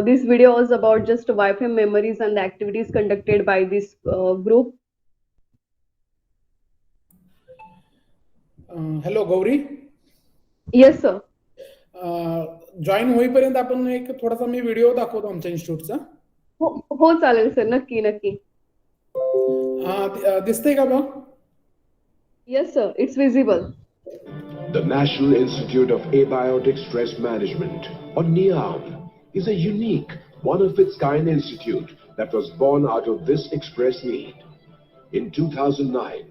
this video was about just Wi-Fi memories and the activities conducted by this group. Hello Gauri. Yes, sir. Join होईपर्यंत आपण एक थोडासा मी video दाखवतो आमच्या इन्स्टिट्यूटचा. हो चालेल सर, नक्की नक्की. दिसतंय का बघ? Yes, sir. It's visible. The National Institute of Abiotic Stress Management, or NIAM, is a unique, one-of-its-kind institute that was born out of this express need. In 2009,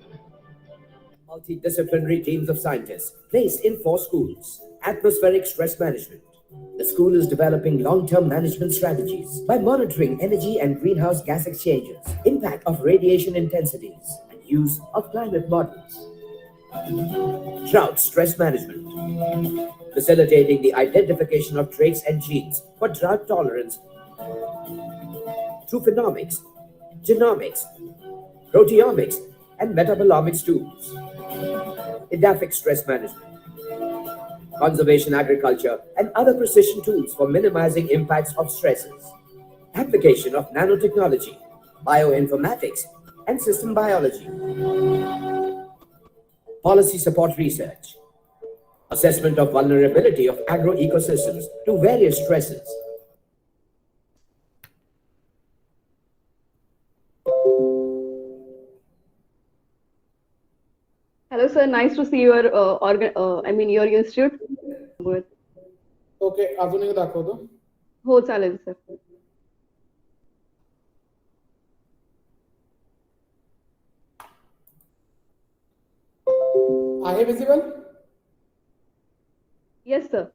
multidisciplinary teams of scientists placed in 4 schools. Atmospheric stress management. The school is developing long-term management strategies by monitoring energy and greenhouse gas exchanges, impact of radiation intensities, and use of climate models. Drought stress management. Facilitating the identification of traits and genes for drought tolerance through phenomics, genomics, proteomics, and metabolomics tools. Edaphic stress management. Conservation agriculture and other precision tools for minimizing impacts of stresses. Application of nanotechnology, bioinformatics, and system biology. Policy support research. Assessment of vulnerability of agro-ecosystems to various stresses. Hello, sir. Nice to see your your institute. Good. Okay, अजून एक दाखवतो. हो चालेल sir. आहे visible? Yes, sir.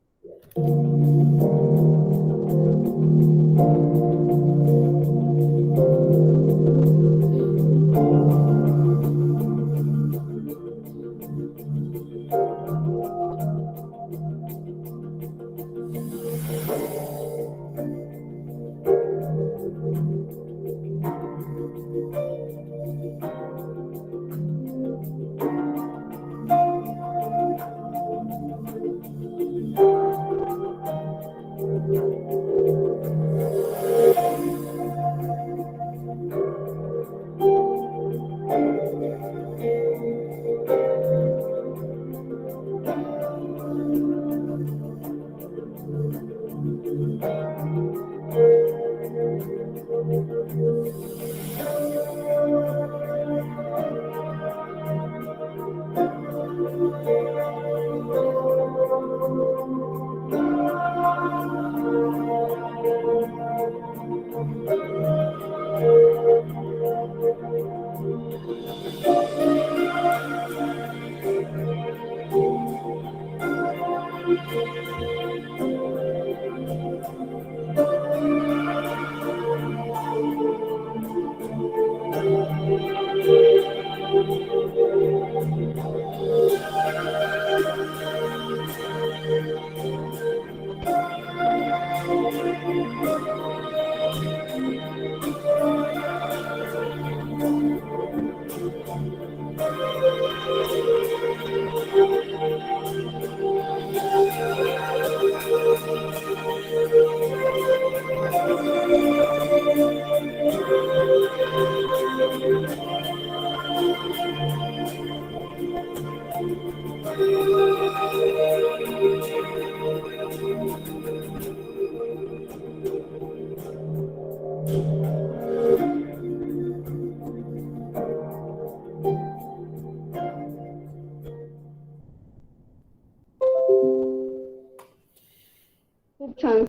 खूप छान.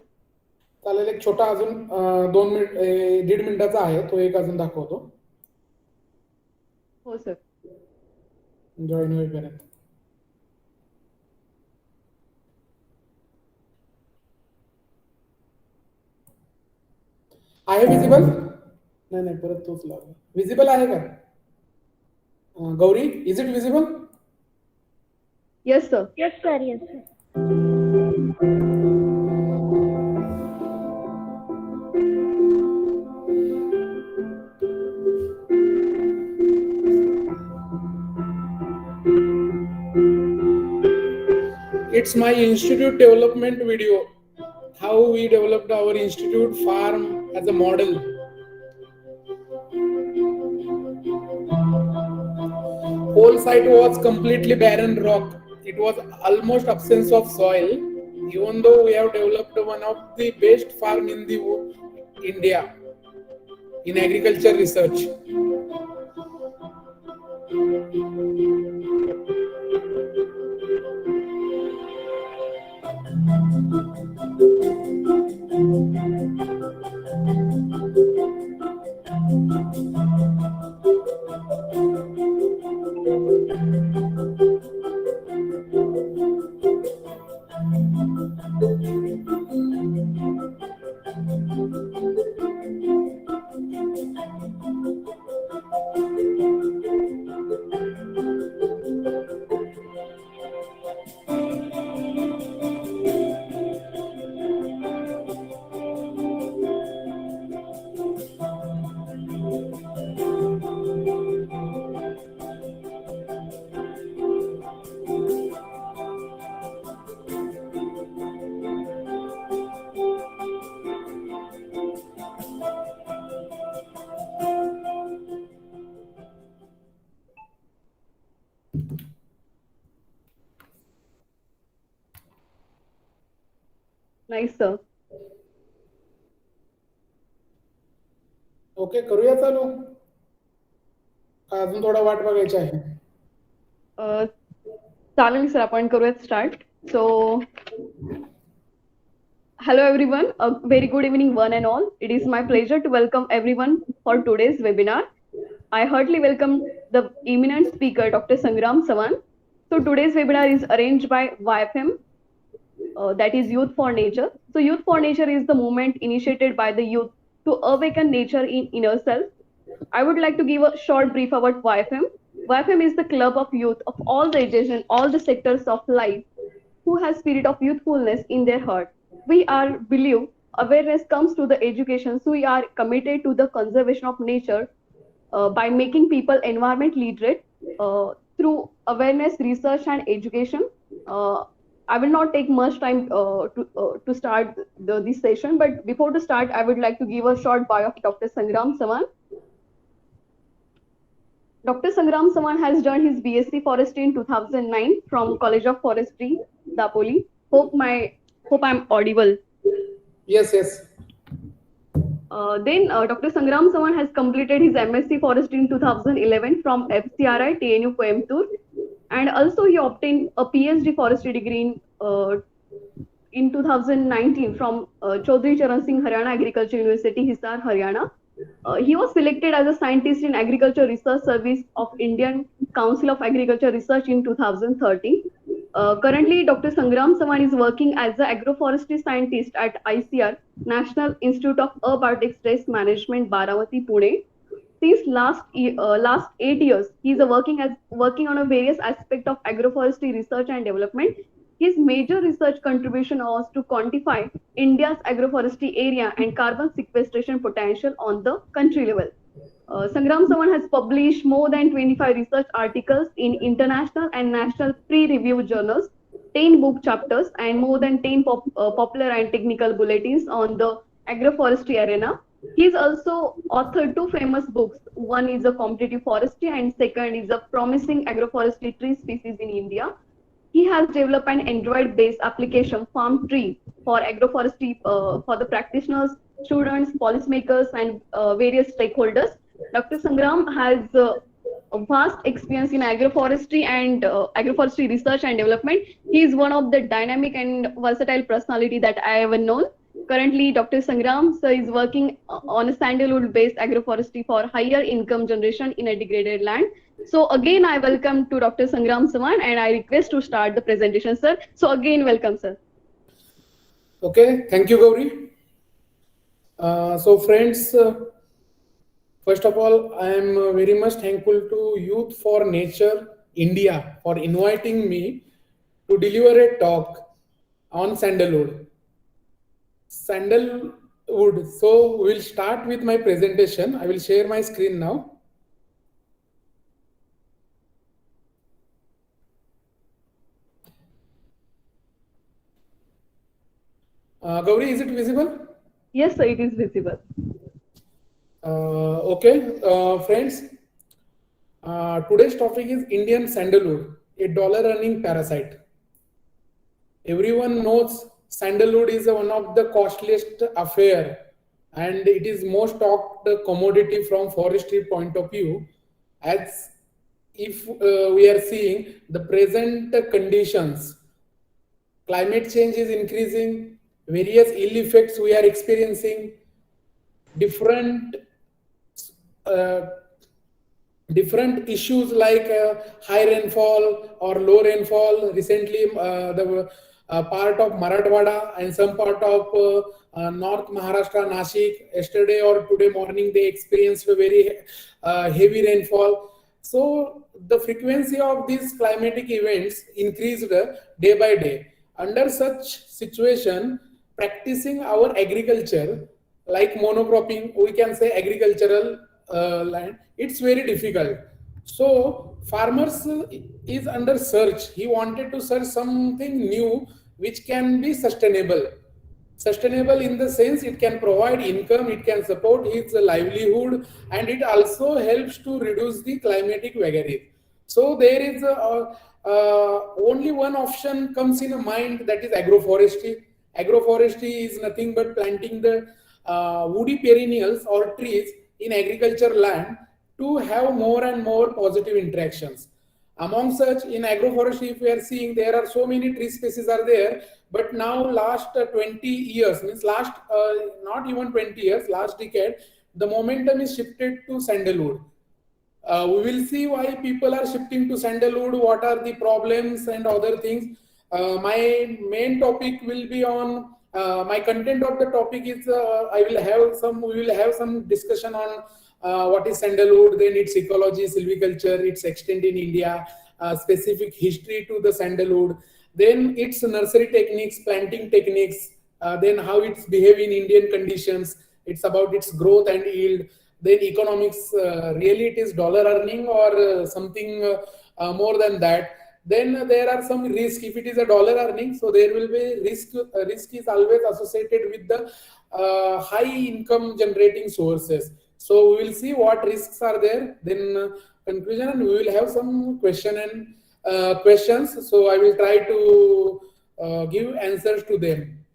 चालेल, एक छोटा अजून 2 मिनिट 1.5 मिनिटाचा आहे, तो एक अजून दाखवतो. हो सर. जॉईन होईपर्यंत. आहे विजिबल? नाही परत तोच लागला. विजिबल आहे का Gauri? Is it visible? Yes, sir. Yes, sir. Yes, sir. It's my institute development video. हा how we developed our institute farm as a model. Whole site was completely barren rock. It was almost absence of soil. Even though we have developed one of the best farm in the India in agriculture research. Nice, sir. Okay, करूया चालू का अजून थोडा वाट बघायची आहे? चालेल sir, आपण करूयात start. So hello everyone, a very good evening one and all. It is my pleasure to welcome everyone for today's webinar. I heartily welcome the eminent speaker Dr. Sangram Savan. So today's webinar is arranged by YFM, that is Youth for Nature. So Youth for Nature is the movement initiated by the youth to awaken nature in inner self. I would like to give a short brief about YFM. YFM is the club of youth of all the ages and all the sectors of life who has spirit of youthfulness in their heart. We are believe awareness comes to the education, so we are committed to the conservation of nature by making people environment literate through awareness, research, and education. I will not take much time to start this session, but before to start, I would like to give a short bio of Dr. Sangram Savan. Dr. Sangram Savan has done his BSc Forestry in 2009 from College of Forestry, Dapoli. Hope I'm audible. Yes, yes. Then Dr. Sangram Savan has completed his MSc Forestry in 2011 from FCRI TNU Coimbatore, and also he obtained a PhD Forestry degree in 2019 from Chaudhry Charan Singh Haryana Agriculture University, Hisar, Haryana. He was selected as a scientist in Agriculture Research Service of Indian Council of Agriculture Research in 2013. Currently, Dr. Sangram Savan is working as an agroforestry scientist at ICAR, National Institute of Abiotic Stress Management, Baramathi, Pune. Since last 8 years, he is working on a various aspect of agroforestry research and development. His major research contribution was to quantify India's agroforestry area and carbon sequestration potential on the country level. Sangram Savan has published more than 25 research articles in international and national peer-reviewed journals, 10 book chapters, and more than 10 popular and technical bulletins on the agroforestry arena. He is also authored two famous books. One is a competitive forestry, and second is a promising agroforestry tree species in India. He has developed an Android-based application, Farm Tree, for agroforestry for the practitioners, students, policymakers, and various stakeholders. Dr. Sangram has a vast experience in agroforestry and agroforestry research and development. He is one of the dynamic and versatile personality that I ever known. Currently, Dr. Sangram sir is working on a sandalwood-based agroforestry for higher income generation in a degraded land. So again, I welcome to Dr. Sangram Savan, and I request to start the presentation, sir. So again, welcome, sir. Okay, thank you, Gauri. So friends, first of all, I am very much thankful to Youth for Nature India for inviting me to deliver a talk on sandalwood. Sandalwood. So we'll start with my presentation. I will share my screen now. Gauri, is it visible? Yes, sir, it is visible. Okay, friends. Today's topic is Indian sandalwood, a dollar-earning parasite. Everyone knows sandalwood is one of the costliest affair, and it is most talked commodity from forestry point of view. As if we are seeing the present conditions, climate change is increasing, various ill effects we are experiencing, different uh, different issues like high rainfall or low rainfall. Recently, the part of Marathwada and some part of North Maharashtra, Nashik, yesterday or today morning, they experienced a very heavy rainfall. So the frequency of these climatic events increased day by day. Under such situation, practicing our agriculture like monocropping, we can say agricultural land, it's very difficult. So farmers is under search. He wanted to search something new which can be sustainable in the sense it can provide income, it can support his livelihood, and it also helps to reduce the climatic vagaries. So there is only one option comes in a mind, that is agroforestry. Agroforestry is nothing but planting the woody perennials or trees in agriculture land to have more and more positive interactions. Among such, in agroforestry, if we are seeing, there are so many tree species are there, but now last 20 years, means last not even 20 years, last decade, the momentum is shifted to sandalwood. We will see why people are shifting to sandalwood, what are the problems and other things. My main topic will be on my content of the topic is we will have some discussion on what is sandalwood, then its ecology, silviculture, its extent in India, specific history to the sandalwood, then its nursery techniques, planting techniques, then how it's behave in Indian conditions. It's about its growth and yield. Then economics, really it is dollar earning or something more than that. Then there are some risk. If it is a dollar earning, so there will be risk. Risk is always associated with the high income generating sources. So we will see what risks are there. Then conclusion, and we will have some questions. So I will try to give answers to them.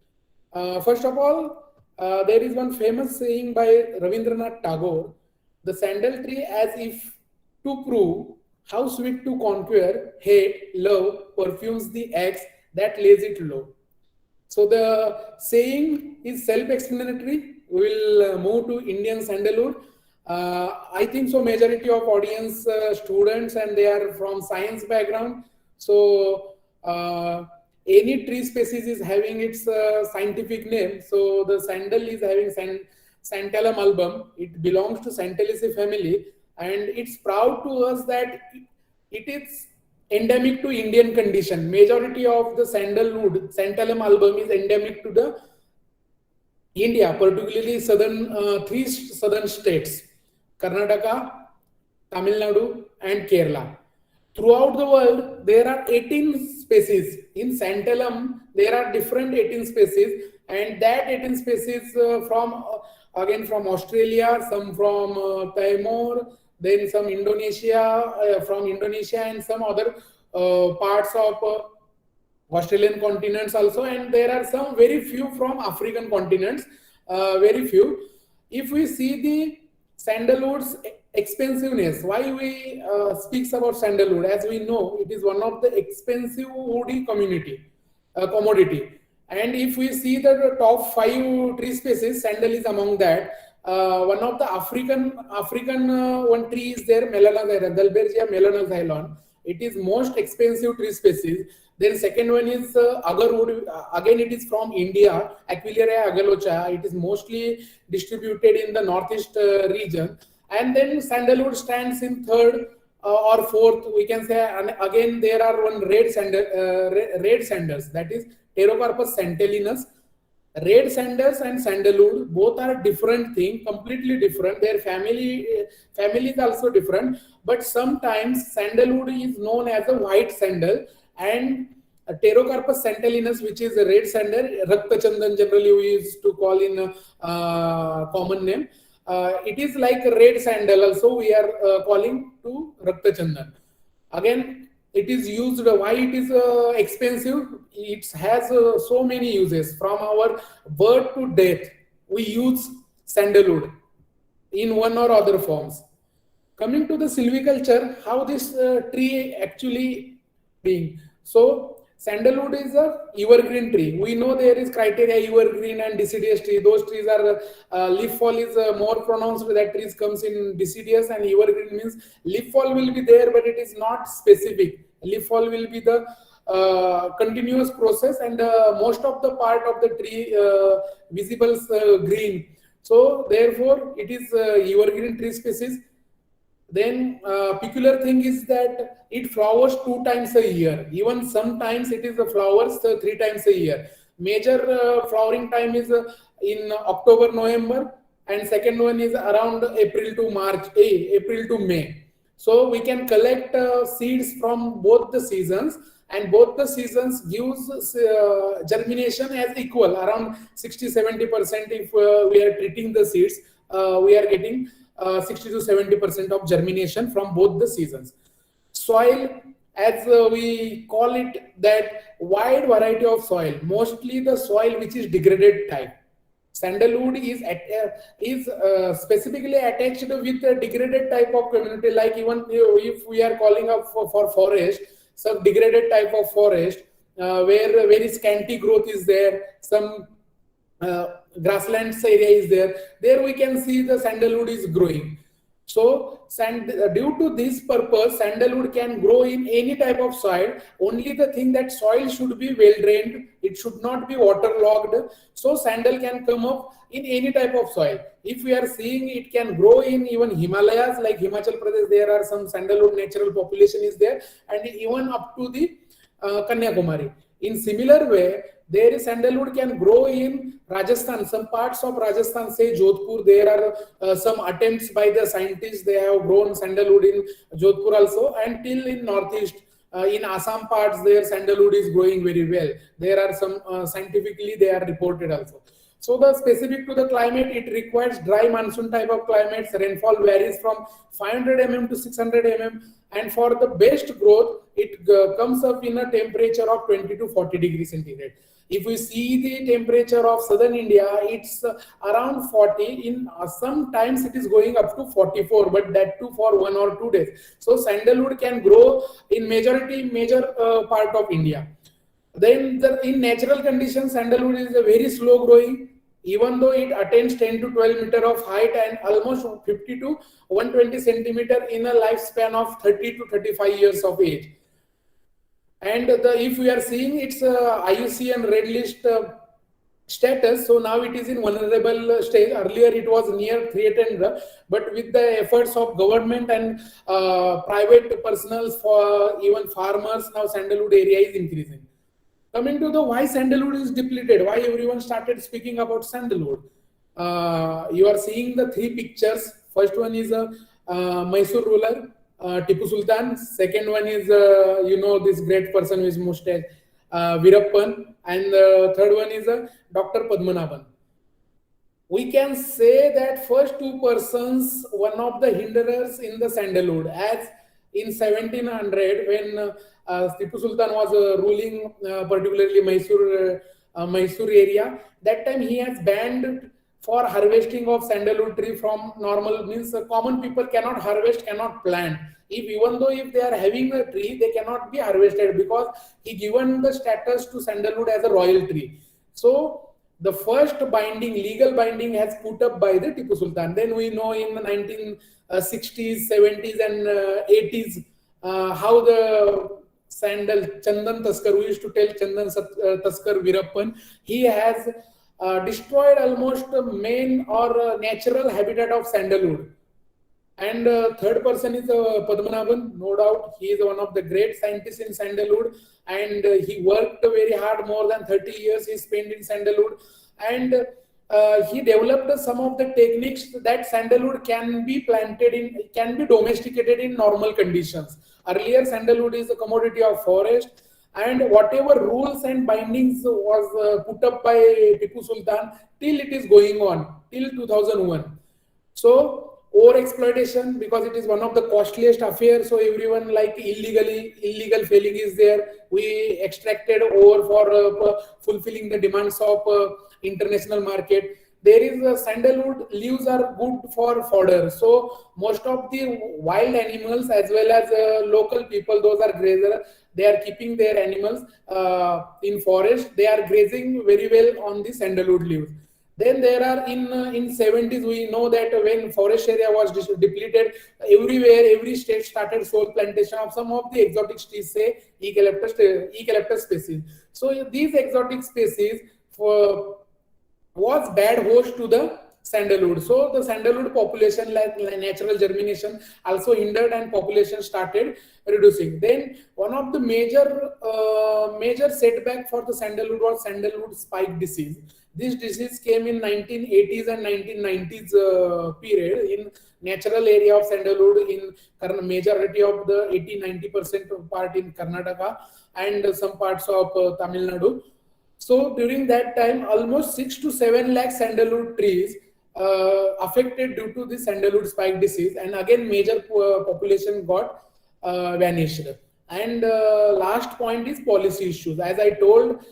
First of all, there is one famous saying by Rabindranath Tagore: "The sandal tree, as if to prove how sweet to conquer, hate, love, perfumes the axe that lays it low." So the saying is self-explanatory. We will move to Indian sandalwood. I think so. Majority of audience students, and they are from science background. So any tree species is having its scientific name. So the sandal is having Santalum album. It belongs to Santalicaceae family, and it's proud to us that it is endemic to Indian condition. Majority of the sandalwood, Santalum album, is endemic to the India, particularly three southern states: Karnataka, Tamil Nadu, and Kerala. Throughout the world, there are 18 species. In Santalum, there are different 18 species, and that 18 species from again from Australia, some from Timor, then some from Indonesia, and some other parts of Australian continents also, and there are some very few from African continents, very few. If we see the sandalwood's expensiveness, why we speaks about sandalwood? As we know, it is one of the expensive woody commodity. And if we see the top 5 tree species, sandal is among that. One of the African one tree is there, Melanoxylon, Dalbergia melanoxylon. It is most expensive tree species. Then second one is agarwood. Again, it is from India, Aquileia agalocha. It is mostly distributed in the northeast region. And then sandalwood stands in third or fourth, we can say. And again, there are one red sandals, that is Pterocarpus santalinus. Red sandals and sandalwood both are different thing, completely different. Their family is also different. But sometimes sandalwood is known as a white sandal, and Pterocarpus santalinus, which is a red sandal, Rakta Chandan generally we used to call in common name. It is like a red sandal also we are calling to Rakta Chandan. Again, it is used, why it is expensive? It has so many uses. From our birth to death, we use sandalwood in one or other forms. Coming to the silviculture, how this tree actually being. So sandalwood is a evergreen tree. We know there is criteria evergreen and deciduous tree. Those trees are leaf fall is more pronounced. That trees comes in deciduous, and evergreen means leaf fall will be there, but it is not specific. Leaf fall will be the continuous process, and most of the part of the tree visible green. So therefore, it is evergreen tree species. Then peculiar thing is that it flowers 2 times a year. Even sometimes it is the flowers 3 times a year. Major flowering time is in October, November, and second one is around April to March, April to May. So we can collect seeds from both the seasons, and both the seasons gives germination as equal, around 60-70%. If we are treating the seeds, we are getting 60 to 70% of germination from both the seasons. Soil, as we call it, that wide variety of soil, mostly the soil which is degraded type. Sandalwood is specifically attached with a degraded type of community, like even if we are calling up for forest, some degraded type of forest where very scanty growth is there, some grasslands area is there. There we can see the sandalwood is growing. So due to this purpose, sandalwood can grow in any type of soil. Only the thing that soil should be well drained. It should not be waterlogged. So sandal can come up in any type of soil. If we are seeing, it can grow in even Himalayas, like Himachal Pradesh, there are some sandalwood natural population is there, and even up to the Kanyakumari. In similar way, there is sandalwood can grow in Rajasthan, some parts of Rajasthan, say Jodhpur. There are some attempts by the scientists. They have grown sandalwood in Jodhpur also, and till in northeast, in Assam parts, there sandalwood is growing very well. There are some scientifically they are reported also. So the specific to the climate, it requires dry monsoon type of climates. Rainfall varies from 500 mm to 600 mm, and for the best growth, it comes up in a temperature of 20 to 40 degrees centigrade. If we see the temperature of southern India, it's around 40. In sometimes it is going up to 44, but that too for 1 or 2 days. So sandalwood can grow in major part of India. Then in natural conditions, sandalwood is a very slow growing. Even though it attains 10 to 12 meter of height and almost 50 to 120 centimeter in a lifespan of 30 to 35 years of age. And if we are seeing its IUCN red list status, so now it is in vulnerable stage. Earlier it was near threatened, but with the efforts of government and private personals, for even farmers, now sandalwood area is increasing. Coming to the why sandalwood is depleted, why everyone started speaking about sandalwood. You are seeing the 3 pictures. First one is a Mysore ruler, Tipu Sultan. Second one is, this great person with mustache, Virappan. And the third one is Dr. Padmanabhan. We can say that first 2 persons, one of the hinderers in the sandalwood, as in 1700 when Tipu Sultan was ruling particularly Mysore area. That time he has banned for harvesting of sandalwood tree from normal, means common people cannot harvest, cannot plant. Even though if they are having a tree, they cannot be harvested, because he given the status to sandalwood as a royal tree. So the first binding, legal binding, has put up by the Tipu Sultan. Then we know in the 1960s, 70s and 80s how the sandal Chandan Taskar, we used to tell Chandan Taskar Virappan, he has destroyed almost the main or natural habitat of sandalwood. And third person is Padmanabhan, no doubt. He is one of the great scientists in sandalwood, and he worked very hard. More than 30 years he spent in sandalwood, and he developed some of the techniques that sandalwood can be planted in, can be domesticated in normal conditions. Earlier, sandalwood is a commodity of forest. and whatever rules and bindings was put up by Tipu Sultan, till it is going on till 2001. So over exploitation, because it is one of the costliest affairs, so everyone like illegal felling is there. We extracted ore for fulfilling the demands of international market. There is sandalwood leaves are good for fodder, so most of the wild animals as well as local people, those are grazer, they are keeping their animals in forest, they are grazing very well on the sandalwood leaves. Then there are in 70s, we know that when forest area was depleted, everywhere, every state started sole plantation of some of the exotic trees, say eucalyptus species. So these exotic species for was bad host to the sandalwood. So the sandalwood population, like natural germination, also hindered and population started reducing. Then one of the major setback for the sandalwood was sandalwood spike disease. This disease came in 1980s and 1990s period in natural area of sandalwood in majority of the 80-90% part in Karnataka and some parts of Tamil Nadu. So during that time, almost 6 to 7 lakh sandalwood trees affected due to the sandalwood spike disease, and again major population got vanished. And last point is policy issues. As I told,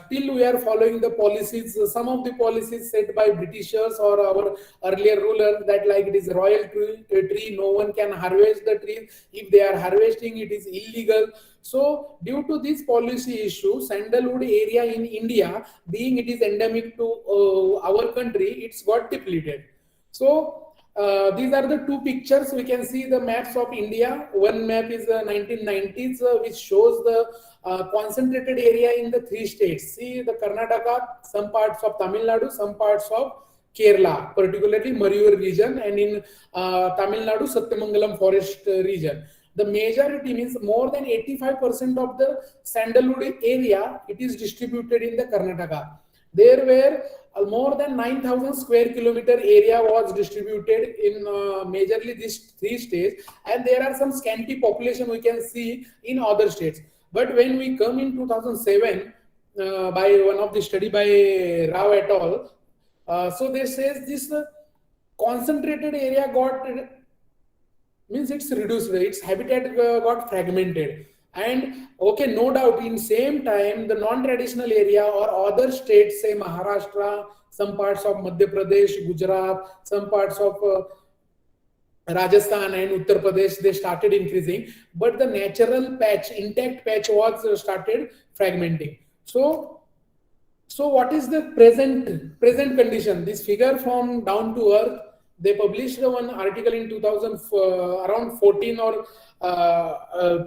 still we are following the policies, some of the policies set by Britishers or our earlier rulers, that like it is royal tree, no one can harvest the tree. If they are harvesting, it is illegal. So due to this policy issue, sandalwood area in India, being it is endemic to our country, it's got depleted. So these are the two pictures. We can see the maps of India. One map is 1990s, which shows the concentrated area in the 3 states. See the Karnataka, some parts of Tamil Nadu, some parts of Kerala, particularly Mariyur region, and in Tamil Nadu, Satyamangalam forest region. The majority means more than 85% of the sandalwood area, it is distributed in the Karnataka. There were more than 9,000 square kilometer area was distributed in majorly these 3 states, and there are some scanty population we can see in other states. But when we come in 2007, by one of the study by Rao et al, so they says this concentrated area got means it's reduced, its habitat got fragmented. And okay, no doubt in same time the non-traditional area or other states, say Maharashtra, some parts of Madhya Pradesh, Gujarat, some parts of Rajasthan and Uttar Pradesh, they started increasing, but the natural patch, intact patch was started fragmenting. So what is the present condition? This figure from Down to Earth, they published one article in 2000 around 14 or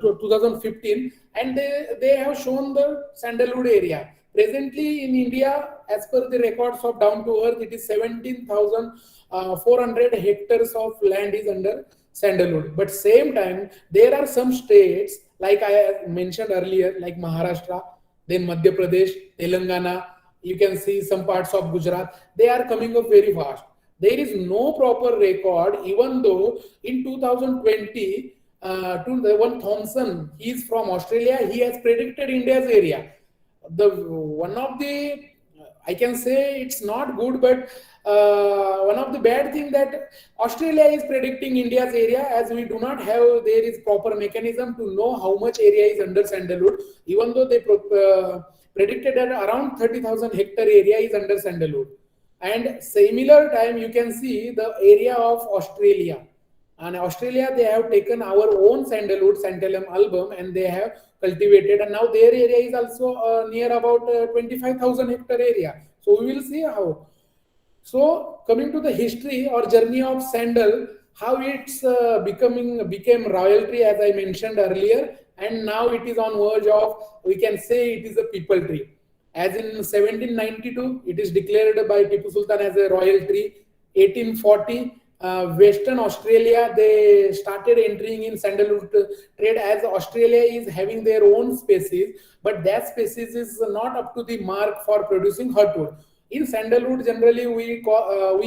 2015, and they have shown the sandalwood area. Presently in India, as per the records of Down to Earth, it is 17,400 hectares of land is under sandalwood. But same time, there are some states, like I mentioned earlier, like Maharashtra, then Madhya Pradesh, Telangana, you can see some parts of Gujarat, they are coming up very fast. There is no proper record, even though in 2020, one Thompson, he is from Australia, he has predicted India's area. One of the, I can say it's not good, but one of the bad thing that Australia is predicting India's area, as we do not have, there is proper mechanism to know how much area is under sandalwood, even though they predicted that around 30,000 hectare area is under sandalwood. And similar time, you can see the area of Australia. And Australia, they have taken our own sandalwood, Santalum album, and they have cultivated. And now their area is also near about 25,000 hectare area. So we will see how. So coming to the history or journey of sandal, how it's became royalty, as I mentioned earlier, and now it is on verge of, we can say it is a people tree. As in 1792, it is declared by Tipu Sultan as a royal tree. 1840, Western Australia, they started entering in sandalwood trade, as Australia is having their own species, but that species is not up to the mark for producing hardwood. In sandalwood, generally we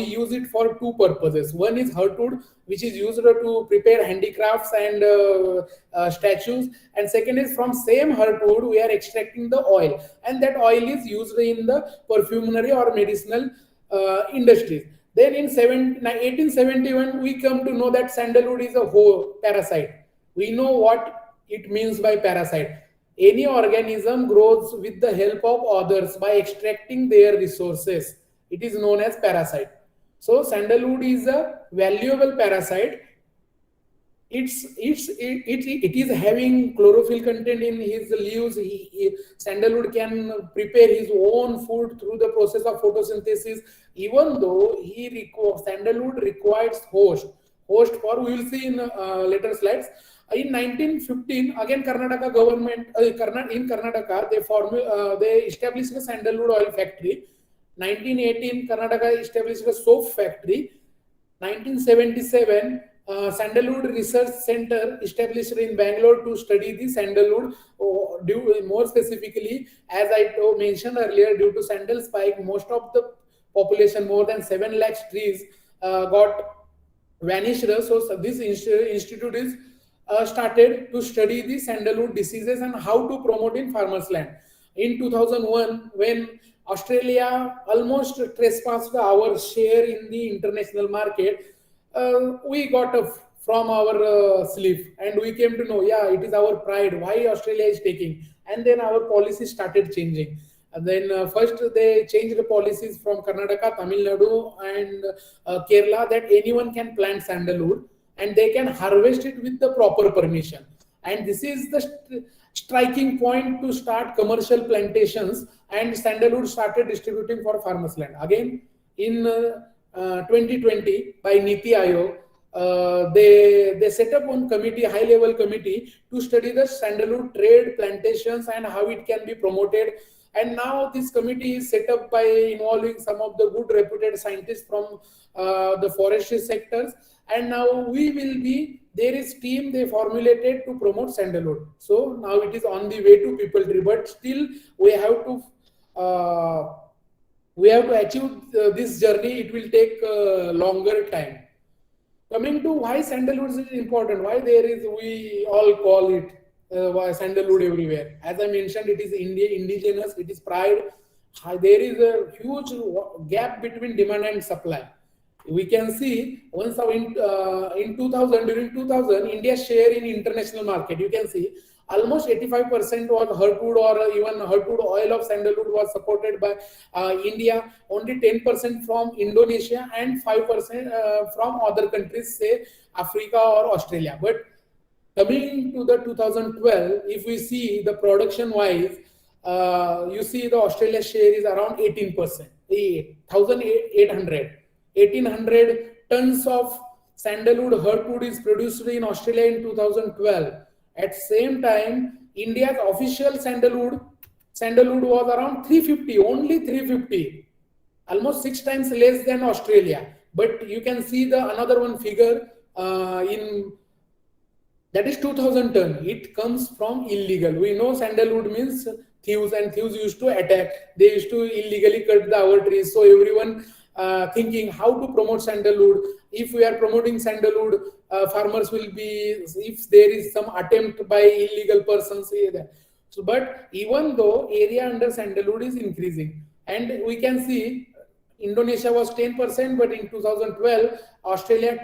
use it for two purposes. One is hardwood, which is used to prepare handicrafts and statues, and second is from same hardwood we are extracting the oil, and that oil is used in the perfumery or medicinal industries. Then in 1871, we come to know that sandalwood is a whole parasite. We know what it means by parasite. Any organism grows with the help of others by extracting their resources. It is known as parasite. So sandalwood is a valuable parasite. It is having chlorophyll content in his leaves. Sandalwood can prepare his own food through the process of photosynthesis. Even though sandalwood requires host for, we will see in later slides. In 1915, again Karnataka government in Karnataka they established a sandalwood oil factory. 1918, Karnataka established a soap factory. 1977, Sandalwood Research Center established in Bangalore to study the sandalwood. More specifically, as I mentioned earlier, due to sandal spike, most of the population, more than 7 lakhs trees, got vanished. So this institute is started to study the sandalwood diseases and how to promote in farmers' land. In 2001, when Australia almost trespassed our share in the international market, we got from our sleeve, and we came to know, yeah, it is our pride why Australia is taking, and then our policy started changing. And then first they changed the policies from Karnataka, Tamil Nadu, and Kerala, that anyone can plant sandalwood and they can harvest it with the proper permission. And this is the striking point to start commercial plantations, and sandalwood started distributing for farmers' land. Again, in 2020, by Niti Aayog, they set up one committee, high level committee, to study the sandalwood trade, plantations, and how it can be promoted. And now this committee is set up by involving some of the good reputed scientists from the forestry sectors. And now there is team they formulated to promote sandalwood. So now it is on the way to people tree, but still we have to achieve this journey. It will take longer time. Coming to why sandalwood is important, why we all call it sandalwood everywhere. As I mentioned, it is indigenous, it is pride. There is a huge gap between demand and supply. We can see once in 2000, during 2000, India's share in international market, you can see almost 85% was hardwood, or even hardwood oil of sandalwood was supported by India. Only 10% from Indonesia and 5% from other countries, say Africa or Australia. But coming to the 2012, if we see the production wise, you see the Australia share is around 18%, 1800 tons of sandalwood hardwood is produced in Australia in 2012. At same time, India's official sandalwood was around 350, only 350, almost 6 times less than Australia. But you can see the another one figure in that is 2000 ton. It comes from illegal. We know sandalwood means thieves, and thieves used to attack. They used to illegally cut our trees. So everyone thinking how to promote sandalwood. If we are promoting sandalwood, farmers will be, if there is some attempt by illegal persons. So, but even though area under sandalwood is increasing, and we can see Indonesia was 10%, but in 2012, Australia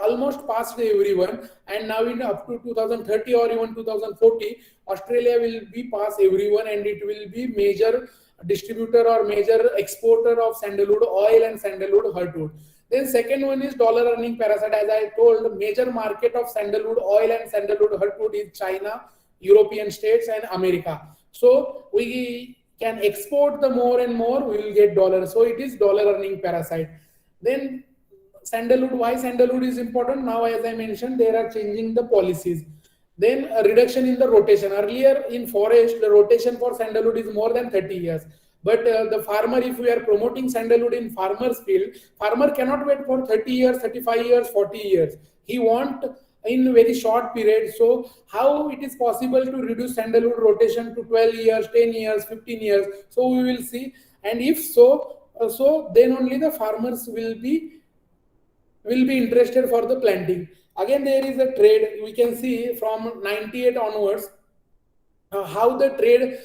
almost passed everyone, and now in up to 2030 or even 2040, Australia will be past everyone, and it will be major distributor or major exporter of sandalwood oil and sandalwood hardwood. Then second one is dollar earning parasite. As I told, major market of sandalwood oil and sandalwood hardwood is China, European states, and America. So we can export the more and more, we will get dollars. So it is dollar earning parasite. Then sandalwood, why sandalwood is important? Now, as I mentioned, they are changing the policies. Then a reduction in the rotation. Earlier in forest, the rotation for sandalwood is more than 30 years. But the farmer, if we are promoting sandalwood in farmer's field, farmer cannot wait for 30 years, 35 years, 40 years. He want in very short period. So how it is possible to reduce sandalwood rotation to 12 years, 10 years, 15 years? So we will see. And if so, So then only the farmers will be interested for the planting. Again, there is a trade. We can see from 98 onwards how the trade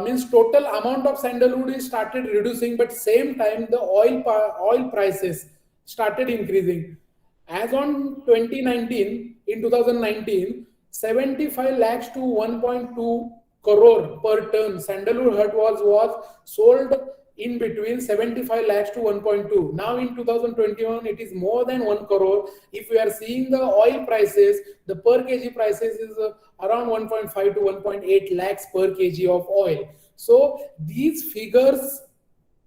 means total amount of sandalwood is started reducing, but same time the oil prices started increasing. As on 2019, in 2019, 75 lakhs to 1.2 crore per ton sandalwood hut was sold in between 75 lakhs to 1.2. Now in 2021, it is more than 1 crore. If we are seeing the oil prices, the per kg prices is around 1.5 to 1.8 lakhs per kg of oil. So these figures,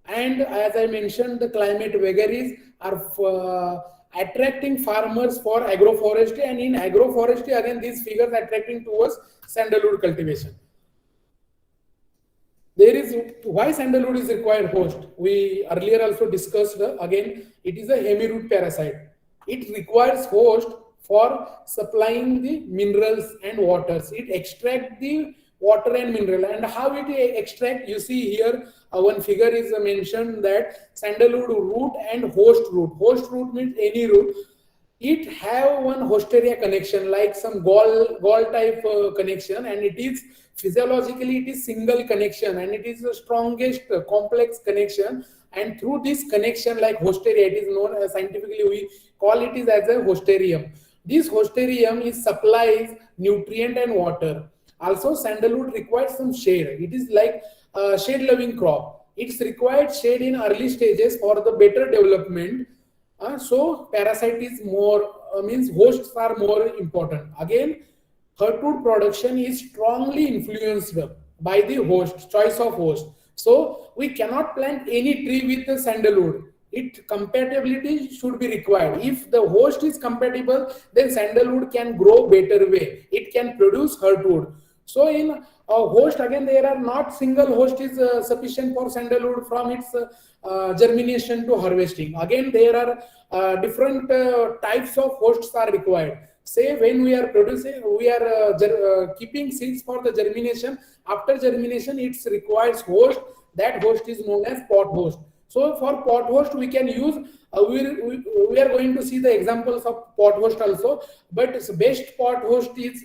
and as I mentioned, the climate vagaries are attracting farmers for agroforestry, and in agroforestry again these figures attracting towards sandalwood cultivation. There is why sandalwood is required host. We earlier also discussed, again it is a hemiroot parasite. It requires host for supplying the minerals and waters. It extracts the water and mineral. And how it extract, you see here one figure is mentioned that sandalwood root and host root. Host root means any root. It have one hosteria connection, like some gall type connection, and it is physiologically it is single connection, and it is the strongest complex connection. And through this connection, like hosteria, it is known as, scientifically we call it is as a hosterium. This hosterium is supplies nutrient and water. Also sandalwood requires some shade. It is like a shade loving crop. It's required shade in early stages for the better development. So parasite is more means hosts are more important. Again, hurtwood production is strongly influenced by the host, choice of host. So we cannot plant any tree with the sandalwood. It compatibility should be required. If the host is compatible, then sandalwood can grow better way. It can produce hurtwood. So in a host, again there are not single host is sufficient for sandalwood from its germination to harvesting. Again there are different types of hosts are required. Say when we are producing, we are keeping seeds for the germination. After germination, it requires host. That host is known as pot host. So for pot host, we can use. We are going to see the examples of pot host also. But best pot host is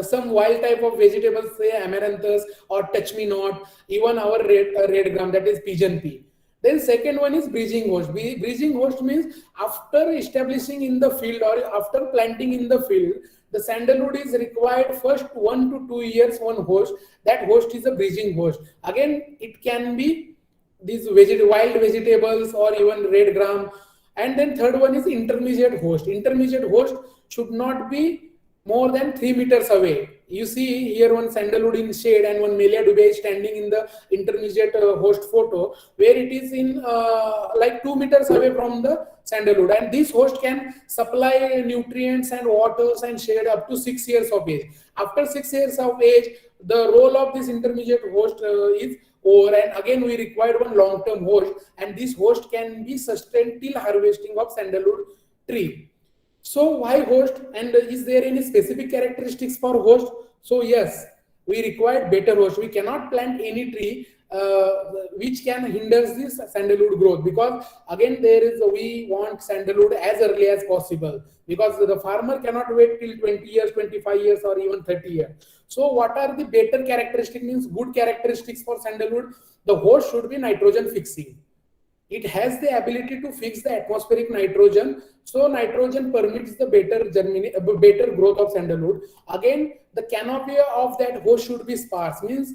some wild type of vegetables, say amaranthus or touch me not, even our red gram, that is pigeon pea. Then second one is bridging host. Bridging host means after establishing in the field or after planting in the field, the sandalwood is required first 1 to 2 years one host. That host is a bridging host. Again, it can be these wild vegetables or even red gram. And then third one is intermediate host. Intermediate host should not be more than 3 meters away. You see here one sandalwood in shade and one Melia dubai standing in the intermediate host photo, where it is in like 2 meters away from the sandalwood, and this host can supply nutrients and waters and shade up to 6 years of age. After 6 years of age, the role of this intermediate host is over, and again we require one long-term host, and this host can be sustained till harvesting of sandalwood tree. So why host, and is there any specific characteristics for host? So yes, we require better host. We cannot plant any tree which can hinder this sandalwood growth, because again we want sandalwood as early as possible, because the farmer cannot wait till 20 years, 25 years or even 30 years. So what are the better characteristics, means good characteristics for sandalwood? The host should be nitrogen fixing. It has the ability to fix the atmospheric nitrogen, so nitrogen permits the better growth of sandalwood. Again, the canopy of that host should be sparse, means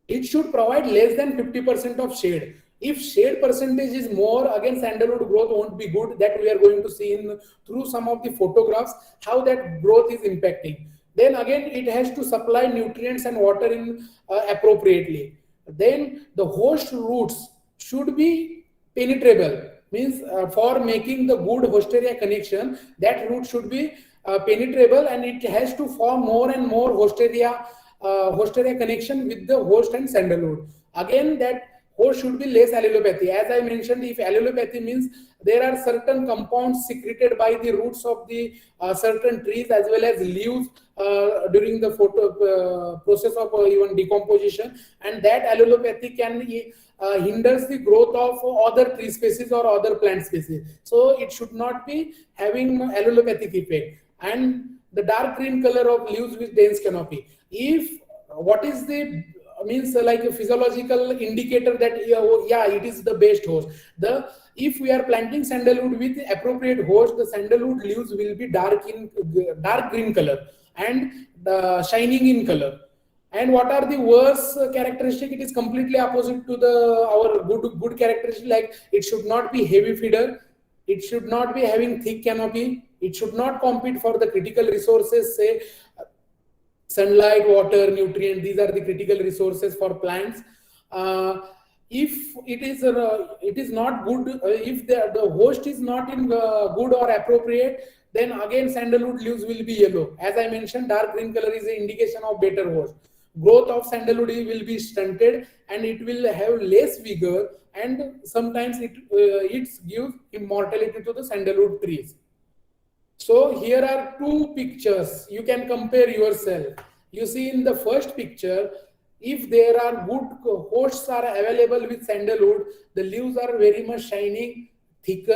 it should provide less than 50% of shade. If shade percentage is more, again sandalwood growth won't be good. That we are going to see through some of the photographs how that growth is impacting. Then again, it has to supply nutrients and water in appropriately. Then the host roots should be penetrable, means for making the good hosteria connection, that root should be penetrable, and it has to form more and more hosteria connection with the host and sandalwood. Again, that host should be less allelopathy. As I mentioned, if allelopathy means there are certain compounds secreted by the roots of the certain trees as well as leaves during the process of even decomposition, and that allelopathy can hinders the growth of other tree species or other plant species. So it should not be having allelopathic effect. And the dark green color of leaves with dense canopy. If what is the means like a physiological indicator that yeah, it is the best host. The if we are planting sandalwood with appropriate host, the sandalwood leaves will be dark green color and shining in color. And what are the worst characteristic? It is completely opposite to the our good characteristic. Like it should not be heavy feeder, it should not be having thick canopy, it should not compete for the critical resources, say sunlight, water, nutrient. These are the critical resources for plants. If it is not good, if the host is not in good or appropriate, then again sandalwood leaves will be yellow. As I mentioned, dark green color is an indication of better host. Growth of sandalwood will be stunted and it will have less vigor, and sometimes it gives immortality to the sandalwood trees. So here are two pictures. You can compare yourself. You see in the first picture, if there are good hosts are available with sandalwood, the leaves are very much shining, thick,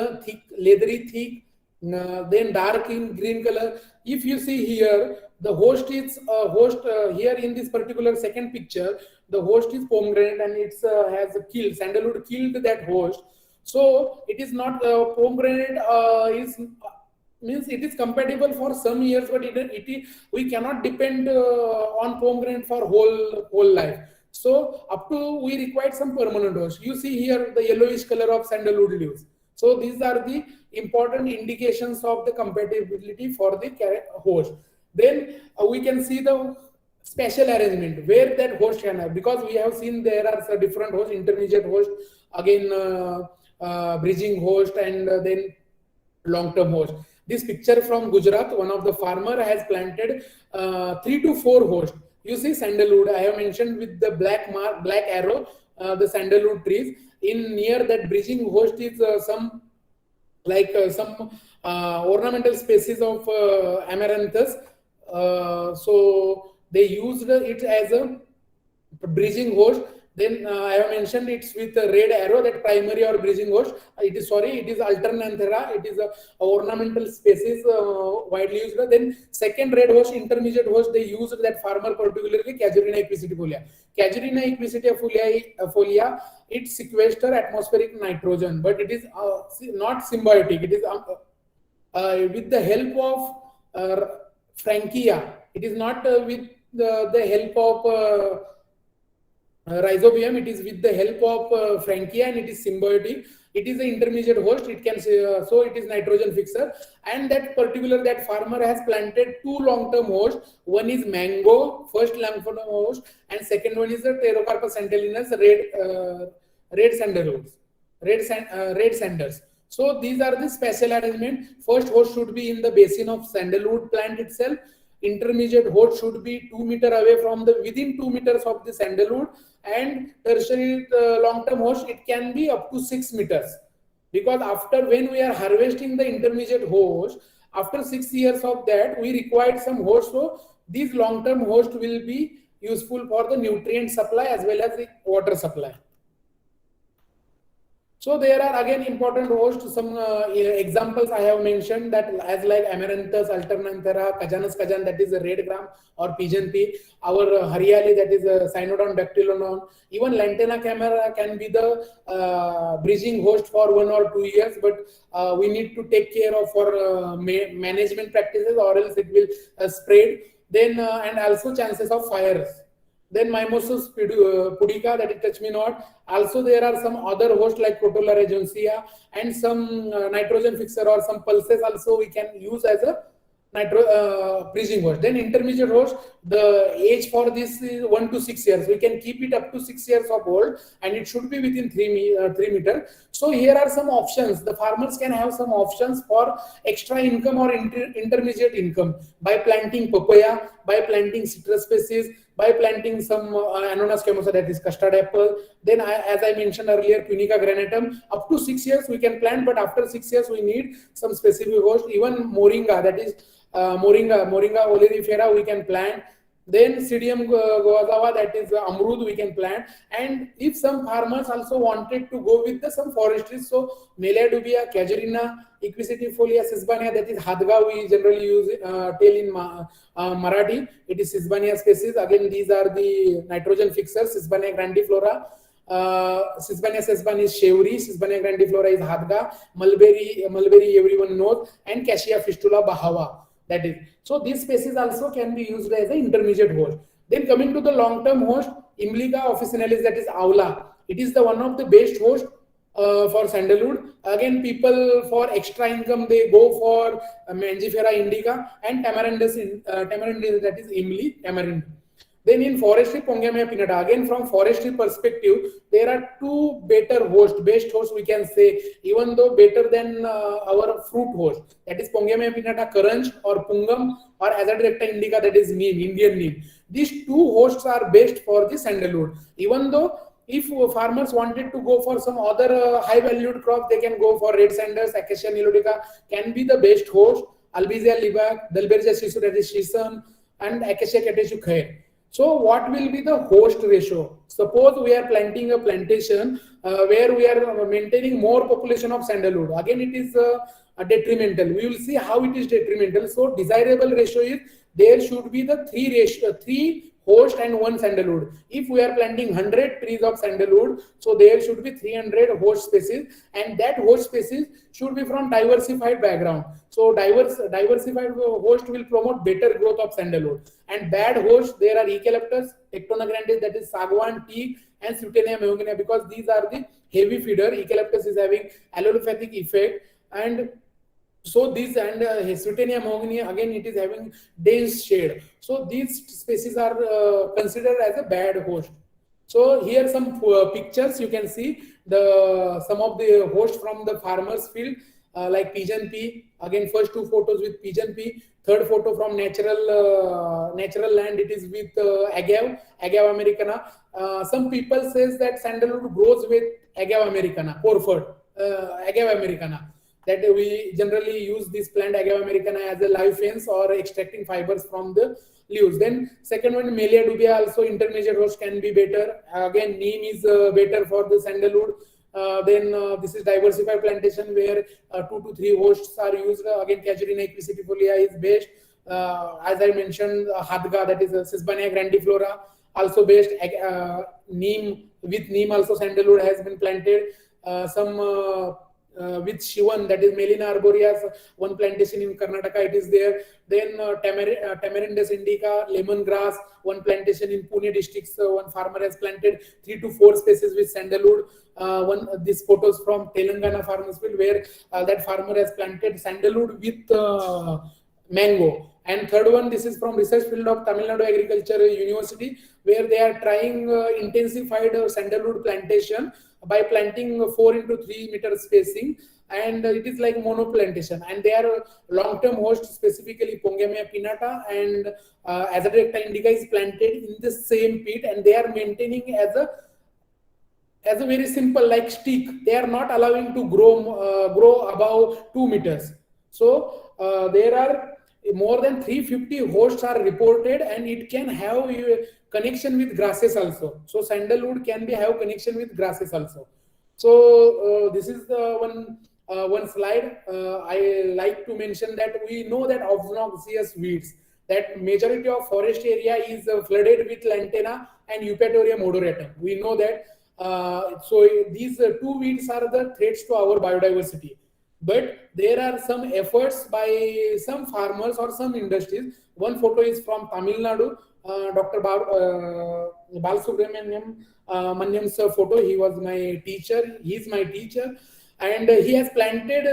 leathery, thick, then dark in green color. If you see here, the host is here in this particular second picture, the host is pomegranate and it has killed, sandalwood killed that host. So it is not pomegranate is means it is compatible for some years, but we cannot depend on pomegranate for whole life. So up to we require some permanent host. You see here the yellowish color of sandalwood leaves. So these are the important indications of the compatibility for the host. Then we can see the special arrangement where that host can have, because we have seen there are different hosts, intermediate host, again bridging host, and then long-term host. This picture from Gujarat, one of the farmer has planted 3 to 4 hosts. You see sandalwood, I have mentioned with the black arrow, the sandalwood trees. In near that bridging host is some ornamental species of amaranthus. So they used it as a bridging host. Then I have mentioned it's with a red arrow, that primary or bridging host. It is alternanthera. It is a ornamental species widely used. Then second red host, intermediate host, they used that farmer particularly Casuarina equisetifolia. Casuarina equisetifolia, it sequesters atmospheric nitrogen, but it is not symbiotic. It is with the help of Frankia. It is not with the help of rhizobium. It is with the help of Frankia, and it is symbiotic. It is an intermediate host. It can so it is nitrogen fixer, and that farmer has planted 2 long-term hosts. One is mango, first long-term host, and second one is the Pterocarpus santalinus red sanders. So these are the special arrangement. First host should be in the basin of sandalwood plant itself. Intermediate host should be 2 meters away from within 2 meters of the sandalwood, and tertiary long-term host, it can be up to 6 meters. Because when we are harvesting the intermediate host, after 6 years of that, we require some host. So these long-term hosts will be useful for the nutrient supply as well as the water supply. So there are again important hosts. Some examples I have mentioned, that as like Amaranthus, Alternanthera, Cajanus cajan, that is a red gram or pigeon pea. Our Hariali, that is a Cynodon dactylodon. Even Lantana camera can be the bridging host for 1 or 2 years, but we need to take care of for management practices, or else it will spread. Then and also chances of fires. Then Mimosus pudica, that is touch me not. Also there are some other hosts like Crotola regencia, and some nitrogen fixer or some pulses also we can use as a bridging host. Then intermediate host, the age for this is 1 to 6 years. We can keep it up to 6 years of old, and it should be within 3 meters. So here are some options. The farmers can have some options for extra income or intermediate income by planting papaya, by planting citrus species, by planting some Ananas scamosa, that is custard apple. Then as I mentioned earlier, Punica granatum. Up to 6 years we can plant, but after 6 years we need some specific host. Even moringa, that is moringa oleifera, we can plant. Then Pseudium guava, that is amrud, we can plant. And if some farmers also wanted to go with some forestry, so Melia dubia, Casuarina, Equisetifolia, Sisbania, that is hadga, we generally use tell in Marathi. It is Sisbania species. Again, these are the nitrogen fixers. Sisbania grandiflora. Sisbania sesbania is Shevri, Sisbania grandiflora is Hadga, mulberry everyone knows, and Cassia fistula bahava. That is, so these species also can be used as an intermediate host. Then coming to the long-term host, Imblica officinalis, that is Aula. It is the one of the best host for sandalwood. Again, people for extra income, they go for Mangifera indica and Tamarindus, Tamarindus, that is Imli, Tamarind. Then in forestry, Pongamia pinnata. Again, from forestry perspective, there are two better hosts, best hosts we can say, even though better than our fruit host. That is Pongamia pinnata, Karanj or Pungam, or Azadirachta indica, that is neem, Indian neem. These two hosts are best for the sandalwood. Even though if farmers wanted to go for some other high valued crop, they can go for red sanders, Acacia nilotica can be the best host, Albizia libac, Dalbergia shisu, that is Shisham, and Acacia catechu khair. So what will be the host ratio? Suppose we are planting a plantation where we are maintaining more population of sandalwood. Again, it is detrimental. We will see how it is detrimental. So desirable ratio is there should be the three host and one sandalwood. If we are planting 100 trees of sandalwood, so there should be 300 host species, and that host species should be from diversified background. So diversified host will promote better growth of sandalwood. And bad host, there are eucalyptus, Tectona grandis, that is Sagwan, teak, and Sutenia mehoginia, because these are the heavy feeder. Eucalyptus is having allelopathic effect, and so this, and Sutenia mehoginia, again it is having dense shade. So these species are considered as a bad host. So here some pictures you can see some of the hosts from the farmers field, like pigeon pea. Again, first two photos with pigeon pea. Third photo from natural land. It is with agave americana. Some people says that sandalwood grows with agave americana, Porford, agave americana. That we generally use this plant agave americana as a live fence or extracting fibers from the leaves. Then second one, Melia dubia, also intermediate host can be better. Again, neem is better for the sandalwood. Then this is diversified plantation where 2 to 3 hosts are used. Again, Casuarina equisetifolia is best. As I mentioned, Hadga, that is Sisbania grandiflora, also best. Neem, with neem also sandalwood has been planted. With Chavan, that is Melina arboreus, one plantation in Karnataka, it is there. Then Tamarindus indica, lemongrass, one plantation in Pune district. One farmer has planted 3 to 4 species with sandalwood. These photos from Telangana farmers field where that farmer has planted sandalwood with mango. And third one, this is from research field of Tamil Nadu Agriculture University, where they are trying intensified sandalwood plantation by planting 4 into 3 meter spacing, and it is like monoplantation, and they are long-term host, specifically Pongamia pinnata and Azadirachta indica is planted in the same pit, and they are maintaining as a very simple like stick. They are not allowing to grow above 2 meters. So there are more than 350 hosts are reported, and it can have a connection with grasses also. So sandalwood can have connection with grasses also. So this is the one slide. I like to mention that we know that obnoxious weeds, that majority of forest area is flooded with lantana and Eupatorium odoratum. We know that. So these two weeds are the threats to our biodiversity. But there are some efforts by some farmers or some industries. One photo is from Tamil Nadu, Dr. Balasubramaniam Manyam's photo. He was my teacher. He is my teacher, and he has planted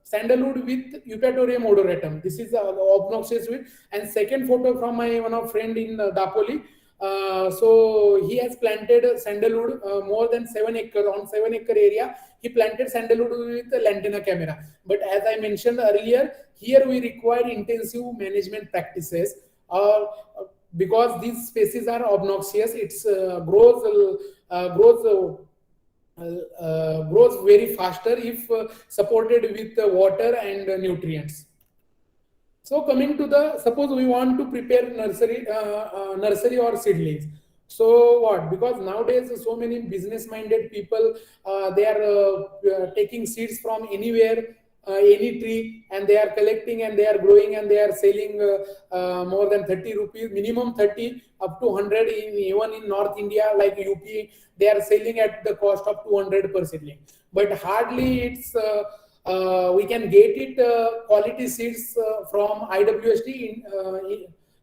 sandalwood with Eupatorium odoratum. This is obnoxious weed. And second photo from my one of friend in Dapoli. So he has planted sandalwood more than 7 acres. On 7 acre area, he planted sandalwood with a lantana camera. But as I mentioned earlier, here we require intensive management practices because these species are obnoxious. It's grows very faster if supported with water and nutrients. So coming to the, suppose we want to prepare nursery or seedlings. So what? Because nowadays so many business-minded people, they are taking seeds from anywhere, any tree, and they are collecting and they are growing and they are selling more than 30 rupees, minimum 30 up to 100 even in North India like UP, they are selling at the cost of 200 per seedling. But hardly it's we can get it quality seeds from IWST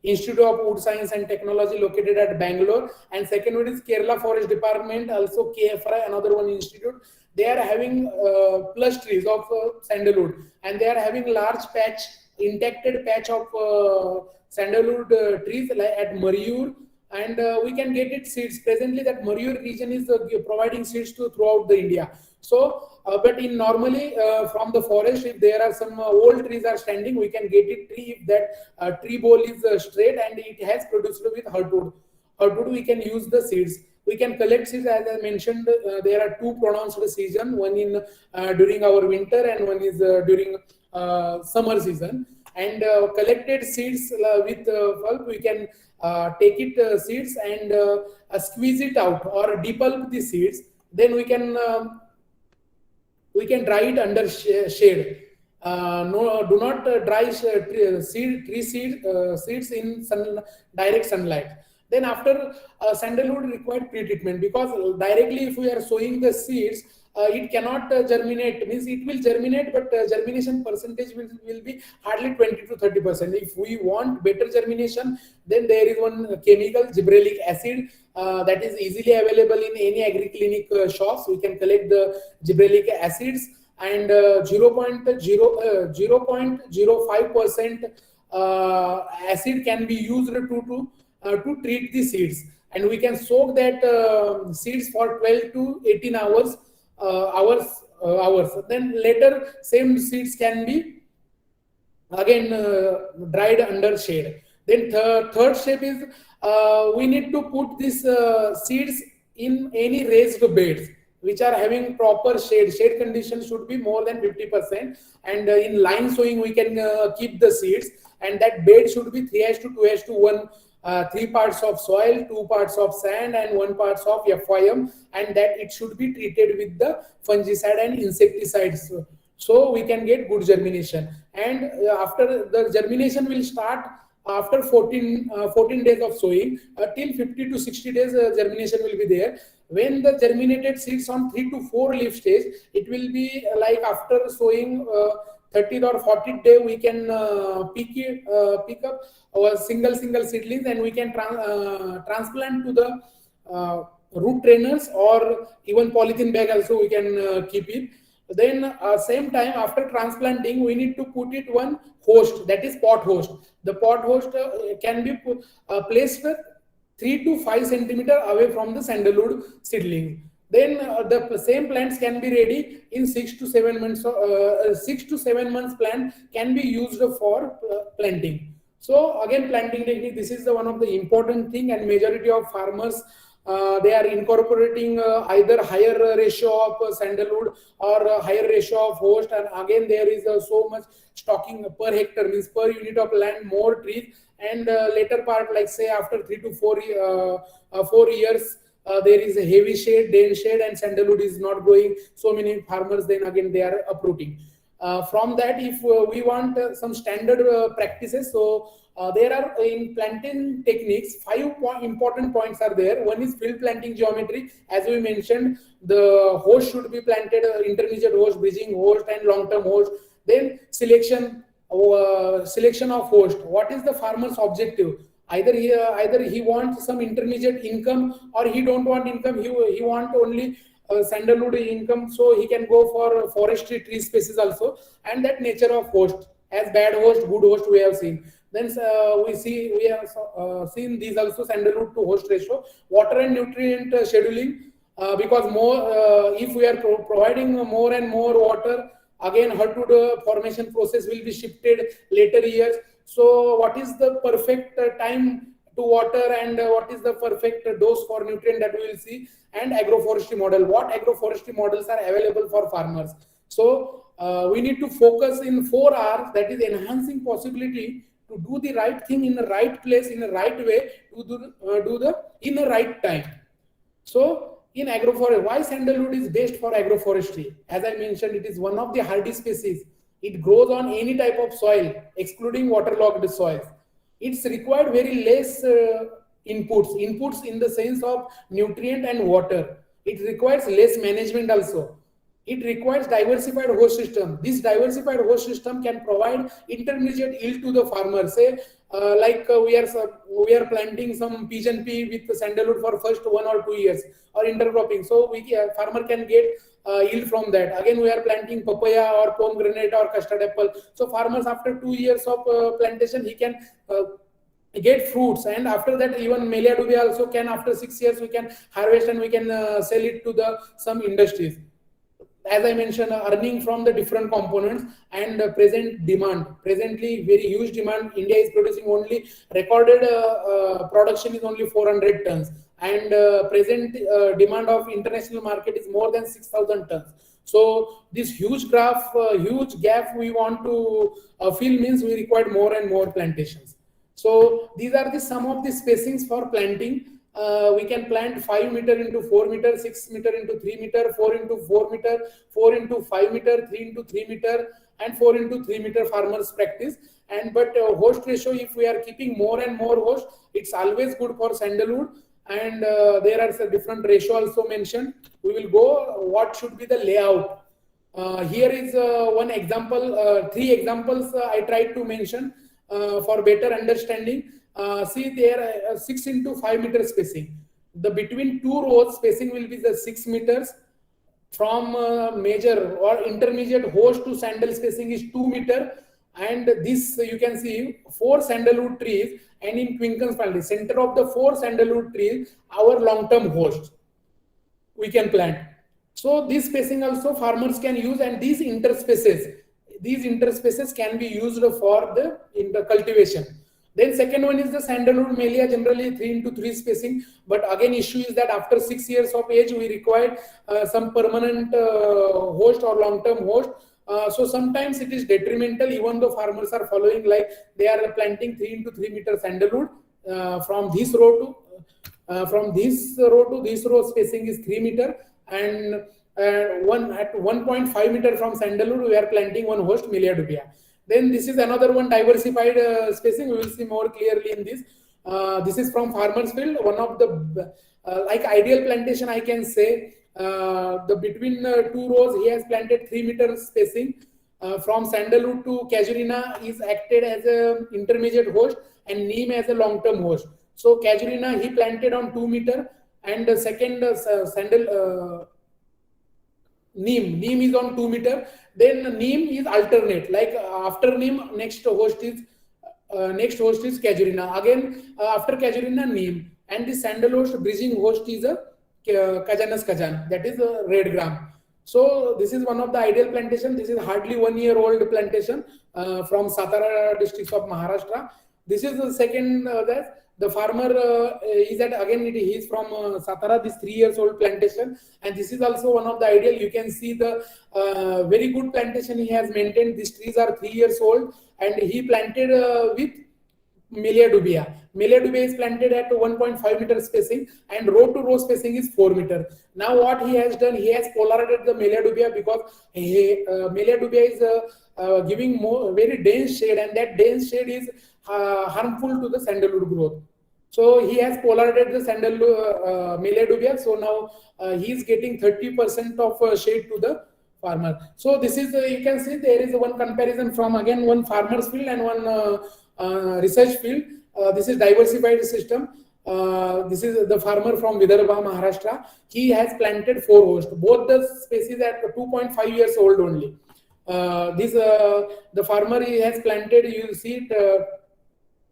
Institute of Wood Science and Technology located at Bangalore, and second one is Kerala Forest Department, also KFRI, another one institute. They are having plush trees of sandalwood, and they are having large patch, intacted patch of sandalwood trees like at Mariyur, and we can get it seeds. Presently, that Mariyur region is providing seeds to throughout the India. So, but in normally from the forest, if there are some old trees are standing, we can get it tree if that tree bole is straight and it has produced with hardwood. Hardwood, we can use the seeds. We can collect seeds, as I mentioned. There are two pronounced season. One in during our winter and one is during summer season. And collected seeds with pulp, we can take it seeds and squeeze it out or depulp the seeds. Then we can dry it under shade. No, do not dry seeds in direct sunlight. Then after sandalwood required pre-treatment, because directly if we are sowing the seeds, it cannot germinate. Means it will germinate, but germination percentage will be hardly 20 to 30%. If we want better germination, then there is one chemical, gibberellic acid, that is easily available in any agri-clinic shops. We can collect the gibberellic acids, and 0.05% acid can be used to treat the seeds, and we can soak that seeds for 12 to 18 hours. Then later same seeds can be again dried under shade. Then third step is we need to put these seeds in any raised beds which are having proper shade. Shade conditions should be more than 50%, and in line sowing we can keep the seeds, and that bed should be 3:2:1. 3 parts of soil, 2 parts of sand, and 1 parts of FYM, and that it should be treated with the fungicide and insecticides, so we can get good germination. And after the germination will start after 14 days of sowing, till 50 to 60 days germination will be there. When the germinated seeds on 3 to 4 leaf stage, it will be like after sowing 30th or 40th day, we can pick up our single seedlings, and we can transplant to the root trainers, or even polythene bag also we can keep it. Then same time after transplanting, we need to put it one host, that is pot host. The pot host can be placed 3 to 5 centimeter away from the sandalwood seedling. Then the same plants can be ready in 6 to 7 months. 6 to 7 months plant can be used for planting. So again, planting technique, this is the one of the important thing, and majority of farmers they are incorporating either higher ratio of sandalwood or higher ratio of host, and again there is so much stocking per hectare, means per unit of land more trees, and later part, like say after 3 to 4 years, there is a heavy shade, dense shade, and sandalwood is not growing. So many farmers, then again they are uprooting. From that, if we want some standard practices, so there are in planting techniques 5 important points are there. One is field planting geometry. As we mentioned, the host should be planted intermediate host, bridging host, and long-term host. Then selection of host. What is the farmer's objective? Either he wants some intermediate income, or he don't want income. He want only sandalwood income, so he can go for forestry tree species also. And that nature of host, as bad host, good host, we have seen. Then we have seen these also, sandalwood to host ratio, water and nutrient scheduling, because more if we are providing more and more water, again hardwood formation process will be shifted later years. So what is the perfect time to water, and what is the perfect dose for nutrient, that we will see. And agroforestry model, what agroforestry models are available for farmers. So we need to focus in 4 R's, that is enhancing possibility to do the right thing in the right place, in the right way, to do the in the right time. So in agroforestry, why sandalwood is best for agroforestry? As I mentioned, it is one of the hardy species. It grows on any type of soil, excluding waterlogged soils. It's required very less inputs in the sense of nutrient and water. It requires less management also. It requires diversified host system. This diversified host system can provide intermediate yield to the farmer. Say, we are planting some pigeon pea with sandalwood for first 1 or 2 years, or intercropping. So farmer can get yield from that. Again, we are planting papaya or pomegranate or custard apple. So farmers, after 2 years of plantation, he can get fruits, and after that even Melia dubia also can, after 6 years we can harvest and we can sell it to the some industries. As I mentioned, earning from the different components and present demand. Presently, very huge demand. India is producing only recorded production is only 400 tons, and present demand of international market is more than 6,000 tons. So this huge huge gap we want to fill means we require more and more plantations. So these are the some of the spacings for planting. We can plant 5 meter into 4 meter, 6 meter into 3 meter, 4 into 4 meter, 4 into 5 meter, 3 into 3 meter, and 4 into 3 meter farmers practice. And but host ratio, if we are keeping more and more host, it's always good for sandalwood. And there are some different ratio also mentioned. We will go what should be the layout. Here is one example, 3 examples I tried to mention for better understanding. See there 6 into 5 meter spacing. The between 2 rows spacing will be the 6 meters. From major or intermediate host to sandal spacing is 2 meter. And this you can see 4 sandalwood trees, and in Twinkle's family, center of the 4 sandalwood trees, our long-term host we can plant. So this spacing also farmers can use, and these interspaces can be used for the cultivation. Then second one is the sandalwood melia, generally 3 into 3 spacing. But again, issue is that after 6 years of age, we require some permanent host or long-term host. So sometimes it is detrimental, even though farmers are following, like they are planting 3 into 3 meter sandalwood from this row to this row spacing is 3 meter, and one at 1.5 meter from sandalwood we are planting one host Melia dubia. Then this is another one diversified spacing. We will see more clearly in this. This is from farmer's field. One of the like ideal plantation, I can say. The between 2 rows he has planted 3 meter spacing. From sandalwood to casuarina is acted as a intermediate host, and neem as a long-term host. So casuarina he planted on 2 meter, and the second neem is on 2 meter. Then neem is alternate, like after neem next host is casuarina. Again after casuarina neem, and the sandalwood bridging host is a Kajanus kajan, that is a red gram. So this is one of the ideal plantation. This is hardly 1 year old plantation from Satara districts of Maharashtra. This is the second that the farmer is at, again he is from Satara, this 3 years old plantation, and this is also one of the ideal. You can see the very good plantation he has maintained. These trees are 3 years old, and he planted with Melia dubia. Melia dubia is planted at 1.5 meter spacing, and row to row spacing is 4 meter. Now what he has done, he has polarized the Melia dubia, because Melia dubia is giving more very dense shade, and that dense shade is harmful to the sandalwood growth. So he has polarized the sandalwood Melia dubia. So now he is getting 30% of shade to the farmer. So this is you can see there is one comparison from again one farmer's field and one research field. This is diversified system. This is the farmer from Vidarbha, Maharashtra. He has planted 4 hosts. Both the species at 2.5 years old only. The farmer he has planted, you will see it,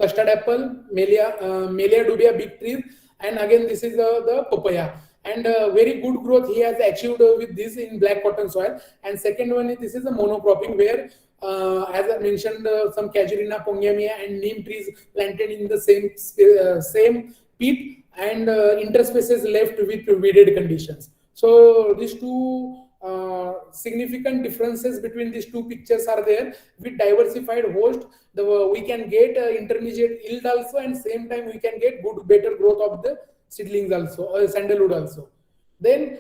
custard apple, Melia dubia big trees, and again this is the papaya. And very good growth he has achieved with this in black cotton soil. And second one is this is a monocropping, where as I mentioned, some casuarina, pongamia, and neem trees planted in the same pit, and interspaces left with weeded conditions. So these two significant differences between these two pictures are there. With diversified host, we can get intermediate yield also, and same time we can get better growth of the seedlings also, sandalwood also. Then,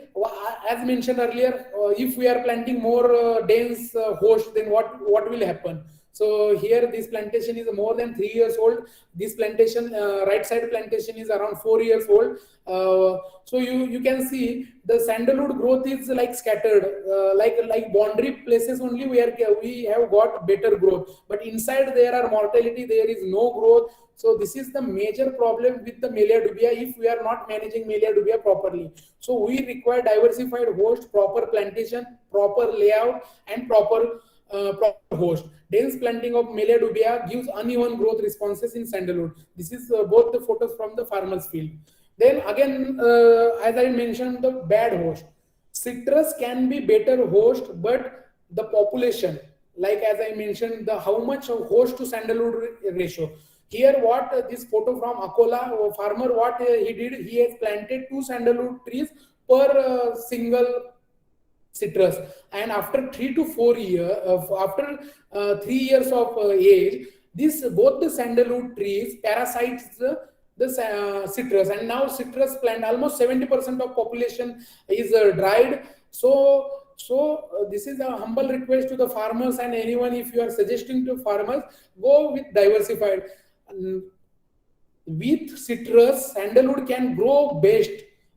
as mentioned earlier, if we are planting more dense host, then what will happen? So here this plantation is more than 3 years old. This plantation, right side plantation, is around 4 years old. So you can see the sandalwood growth is like scattered, like boundary places only we have got better growth, but inside there are mortality, there is no growth. So this is the major problem with the Melia dubia if we are not managing Melia dubia properly. So we require diversified host, proper plantation, proper layout, and proper host. Dense planting of Melia dubia gives uneven growth responses in sandalwood. This is both the photos from the farmer's field. Then again, as I mentioned, the bad host. Citrus can be better host, but the population, like as I mentioned, the how much of host to sandalwood ratio. Here, what this photo from Akola farmer, what he did, he has planted 2 sandalwood trees per single citrus, and after 3 to 4 years, after 3 years of age, this both the sandalwood trees parasites the citrus, and now citrus plant almost 70% of population is dried. So this is a humble request to the farmers and anyone, if you are suggesting to farmers, go with diversified. With citrus, sandalwood can grow best,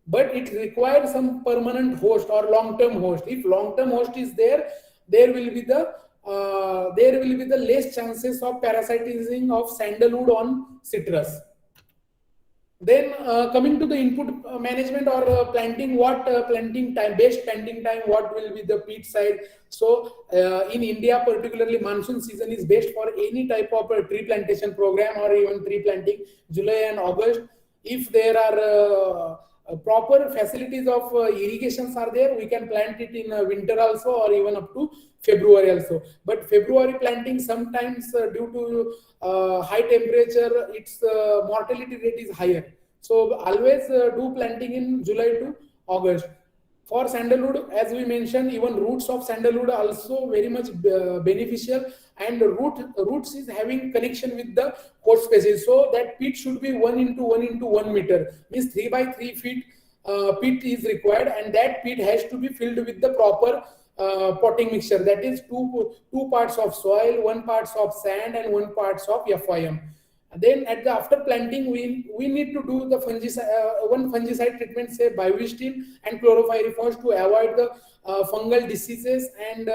but it requires some permanent host or long-term host. If long-term host is there, there will be the less chances of parasitizing of sandalwood on citrus. Then coming to the input management or planting, what planting time, best planting time, what will be the peat size. So in India, particularly monsoon season is best for any type of tree plantation program or even tree planting, July and August. If there are proper facilities of irrigations are there, we can plant it in winter also, or even up to February also. But February planting sometimes due to high temperature, its mortality rate is higher. So always do planting in July to August. For sandalwood, as we mentioned, even roots of sandalwood are also very much beneficial, and roots is having connection with the host species. So that pit should be 1 into 1 into 1 meter, means 3 by 3 feet pit is required, and that pit has to be filled with the proper potting mixture. That is two parts of soil, 1 parts of sand, and 1 parts of FIM. Then after planting, we need to do the one fungicide treatment, say bivestin and chlorpyrifos, to avoid the fungal diseases and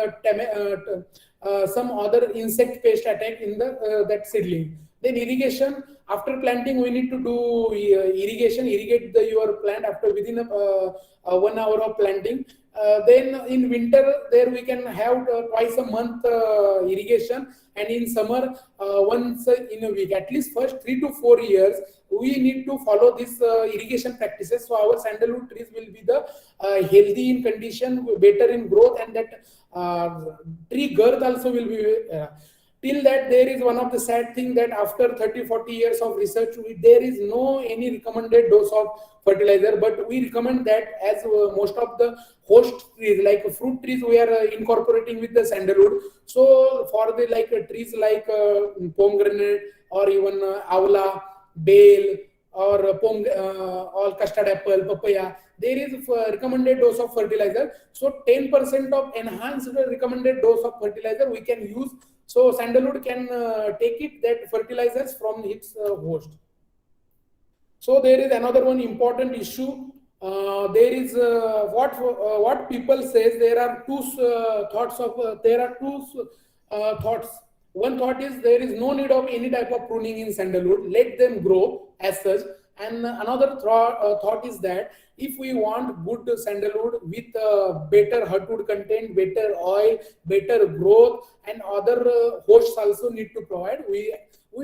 some other insect pest attack in the that seedling. Then irrigation, after planting we need to do irrigation, irrigate your plant after within 1 hour of planting. Then in winter, there we can have twice a month irrigation, and in summer once in a week. At least first 3 to 4 years we need to follow this irrigation practices, so our sandalwood trees will be the healthy in condition, better in growth, and that tree girth also will be till that. There is one of the sad thing that after 30-40 years of research, there is no any recommended dose of fertilizer, but we recommend that as most of the host trees like fruit trees we are incorporating with the sandalwood. So for the trees like pomegranate or even avla, bale, or custard apple, papaya, there is recommended dose of fertilizer. So 10% of enhanced recommended dose of fertilizer we can use. So sandalwood can take it that fertilizers from its host. So there is another one important issue. There is what people says. There are two thoughts of thoughts. One thought is there is no need of any type of pruning in sandalwood. Let them grow as such. And another thought is that if we want good sandalwood with better hardwood content, better oil, better growth, and other hosts also need to provide, we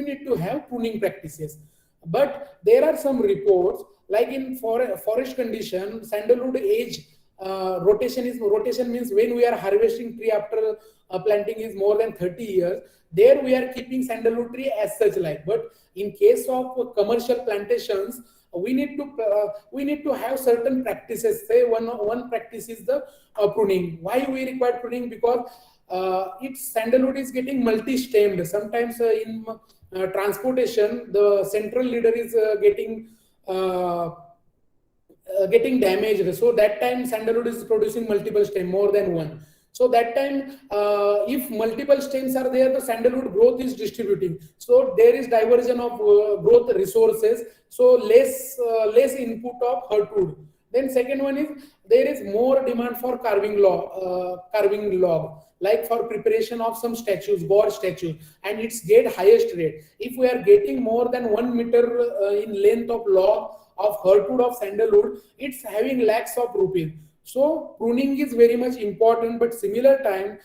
need to have pruning practices. But there are some reports, like in forest condition, sandalwood age rotation means when we are harvesting tree after planting is more than 30 years, there we are keeping sandalwood tree as such like. But in case of commercial plantations, we need to have certain practices. Say one practice is the pruning. Why we require pruning? Because its sandalwood is getting multi-stemmed. Sometimes in transportation, the central leader is getting damaged. So that time sandalwood is producing multiple stem, more than one. So that time, if multiple stems are there, the sandalwood growth is distributing. So there is diversion of growth resources. So less input of hurtwood. Then second one is there is more demand for carving log, like for preparation of some statues, god statues, and it's get highest rate. If we are getting more than 1 meter in length of log of hurtwood of sandalwood, it's having lakhs of rupees. So pruning is very much important, but similar time,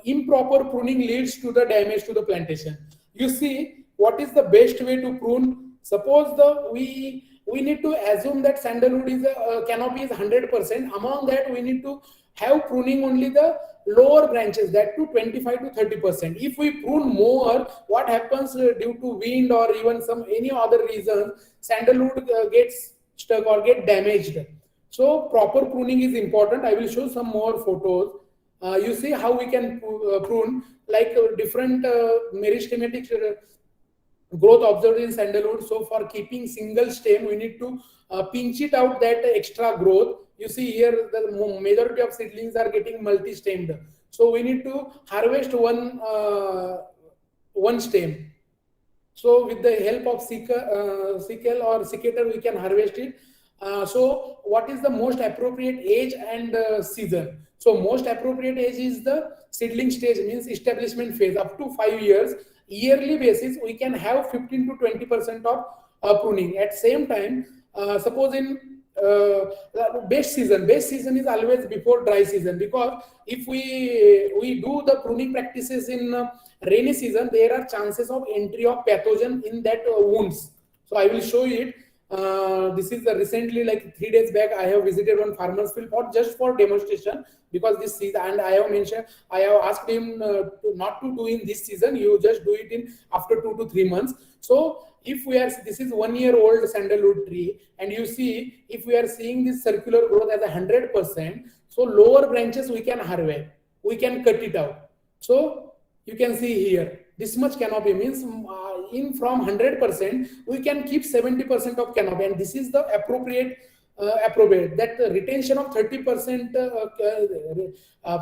improper pruning leads to the damage to the plantation. You see, what is the best way to prune? Suppose we need to assume that sandalwood is canopy is 100%. Among that, we need to have pruning only the lower branches, that to 25 to 30%. If we prune more, what happens due to wind or even any other reason, sandalwood gets stuck or get damaged. So proper pruning is important. I will show some more photos. You see how we can prune, like different meristematic growth observed in sandalwood. So for keeping single stem, we need to pinch it out, that extra growth. You see here the majority of seedlings are getting multi-stemmed. So we need to harvest one stem. So with the help of sickle or seccator, we can harvest it. So what is the most appropriate age and season? So most appropriate age is the seedling stage, means establishment phase, up to 5 years. Yearly basis, we can have 15 to 20% of pruning. At same time, suppose in best season is always before dry season, because if we do the pruning practices in rainy season, there are chances of entry of pathogen in that wounds. So I will show you it. This is recently, like 3 days back, I have visited one farmer's field just for demonstration, because this season, and I have asked him not to do in this season, you just do it in after 2 to 3 months. So if this is 1 year old sandalwood tree, and you see, if we are seeing this circular growth as 100%, so lower branches we can harvest, we can cut it out. So you can see here, this much canopy means in from 100%, we can keep 70% of canopy, and this is the appropriate that retention of 30%,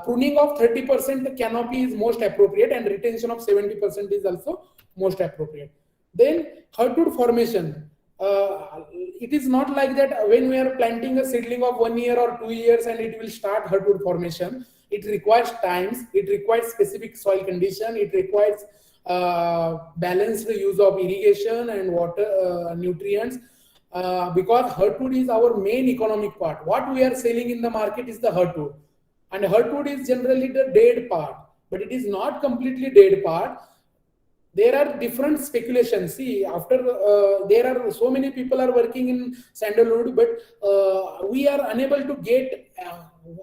pruning of 30% canopy is most appropriate, and retention of 70% is also most appropriate. Then hurtwood formation. It is not like that when we are planting a seedling of 1 year or 2 years and it will start hurtwood formation. It requires times, it requires specific soil condition, it requires balanced use of irrigation and water nutrients, because hurtwood is our main economic part. What we are selling in the market is the hurtwood, and hurtwood is generally the dead part, but it is not completely dead part. There are different speculations. See, after there are so many people are working in sandalwood, but we are unable to get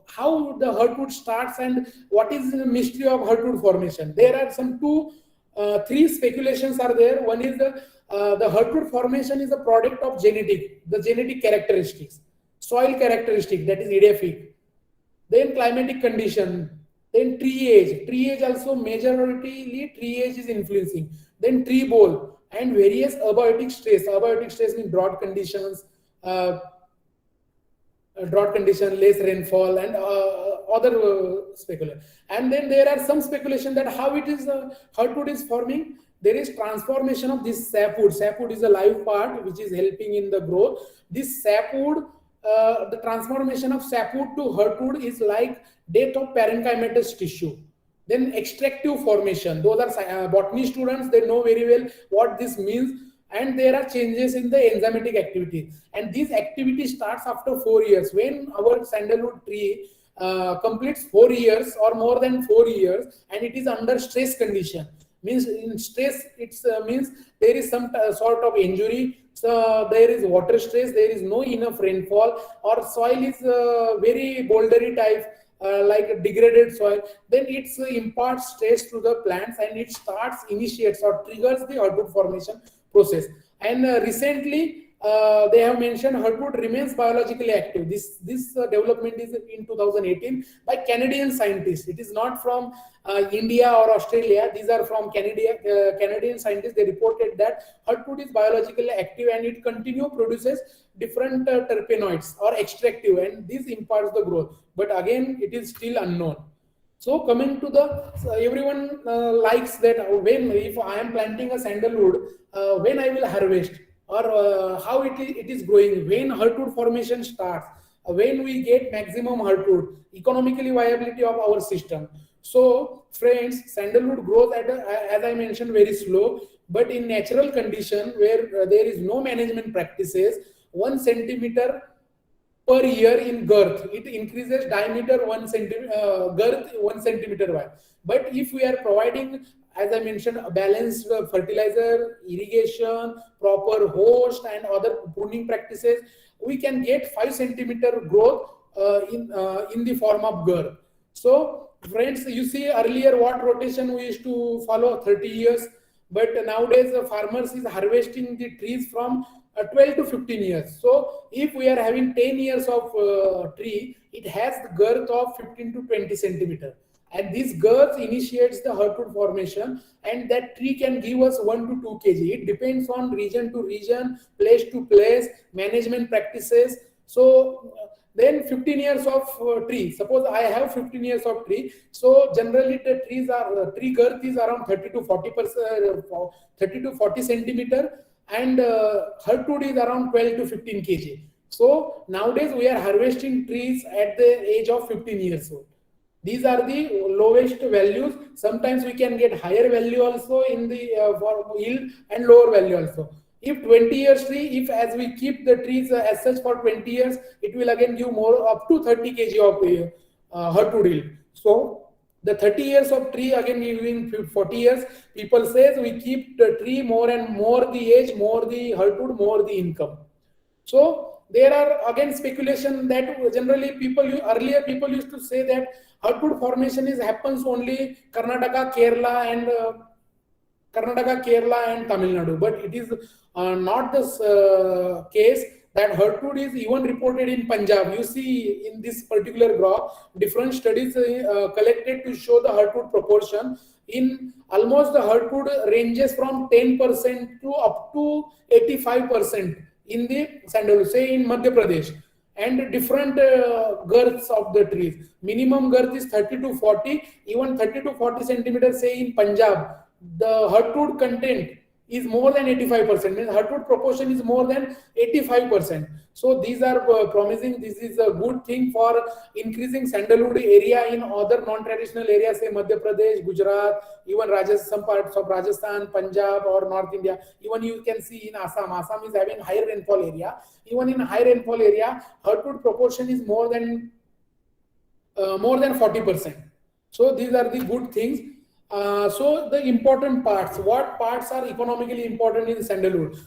how the hurtwood starts and what is the mystery of hurtwood formation. There are some 3 speculations are there. One is the hurtwood formation is a product of the genetic characteristics, soil characteristic, that is edaphic, then climatic condition, then tree age also majority tree age is influencing, then tree bole, and various abiotic stress means drought conditions, less rainfall, and other speculation. And then there are some speculation that how it is hurtwood is forming. There is transformation of this sapwood. Sapwood is a live part which is helping in the growth. This sapwood, the transformation of sapwood to hurtwood is like death of parenchymatous tissue. Then extractive formation. Those are botany students, they know very well what this means. And there are changes in the enzymatic activity. And this activity starts after 4 years. When our sandalwood tree completes 4 years or more than 4 years, and it is under stress condition, Means in stress, it's means there is some sort of injury. So there is water stress, there is no enough rainfall, or soil is very bouldery type, like a degraded soil. Then it imparts stress to the plants, and it initiates or triggers the hardwood formation process. And recently they have mentioned hardwood remains biologically active. This development is in 2018 by Canadian scientists. It is not from India or Australia. These are from Canadian scientists. They reported that hardwood is biologically active, and it produces different terpenoids or extractive, and this imparts the growth. But again, it is still unknown. So coming to the, everyone likes that when, if I am planting a sandalwood, when I will harvest, or how it is growing, when hardwood formation starts, when we get maximum hardwood, economically viability of our system. So friends, sandalwood growth at as I mentioned, very slow, but in natural condition where there is no management practices, 1 centimeter per year in girth, it increases diameter 1 centimeter, girth 1 centimeter wide. But if we are providing, as I mentioned, a balanced fertilizer, irrigation, proper host, and other pruning practices, we can get 5 centimeter growth in the form of girth. So friends, you see earlier what rotation we used to follow, 30 years, but nowadays the farmers is harvesting the trees from 12 to 15 years. So if we are having 10 years of tree, it has the girth of 15 to 20 centimeter, and this girth initiates the hardwood formation, and that tree can give us 1 to 2 kg. It depends on region to region, place to place, management practices. So then 15 years of tree, suppose I have 15 years of tree, so generally the tree girth is around 30 to 40%, 30 to 40 centimeter, and hardwood is around 12 to 15 kg. So nowadays we are harvesting trees at the age of 15 years old. These are the lowest values. Sometimes we can get higher value also in the for yield, and lower value also. If 20 years tree, if as we keep the trees as such for 20 years, it will again give more, up to 30 kg of hardwood yield. So the 30 years of tree again giving 40 years. People says we keep the tree more and more the age, more the hardwood, more the income. So there are again speculation that generally earlier people used to say that hardwood formation happens only Karnataka, Kerala and Tamil Nadu, but it is not the case. That hardwood is even reported in Punjab. You see in this particular graph, different studies collected to show the hardwood proportion. In almost the hardwood ranges from 10% to up to 85% in the sandalwood, say in Madhya Pradesh, and different girths of the trees. Minimum girth is 30 to 40, even 30 to 40 centimeters, say in Punjab. The hardwood content is more than 85%, means hardwood proportion is more than 85%. So these are promising. This is a good thing for increasing sandalwood area in other non-traditional areas, say Madhya Pradesh, Gujarat, even some parts of Rajasthan, Punjab, or North India. Even you can see in Assam. Assam is having higher rainfall area. Even in high rainfall area, hardwood proportion is more than 40%. So these are the good things. So the important parts, what parts are economically important in sandalwood?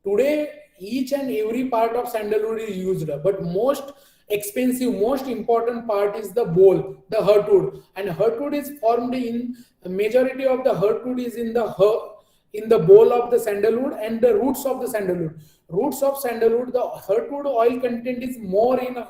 Today, each and every part of sandalwood is used, but most expensive, most important part is the bole, the hardwood. And hardwood is formed in, majority of the hardwood is in the bole of the sandalwood and the roots of the sandalwood. Roots of sandalwood, the hardwood oil content is more in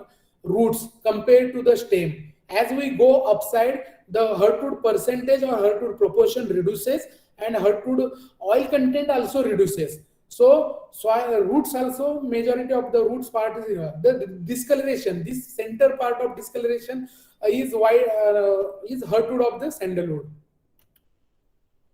roots compared to the stem. As we go upside, the hardwood percentage or hardwood proportion reduces, and hardwood oil content also reduces. So roots also, majority of the roots part is the discoloration. This center part of discoloration is hardwood of the sandalwood.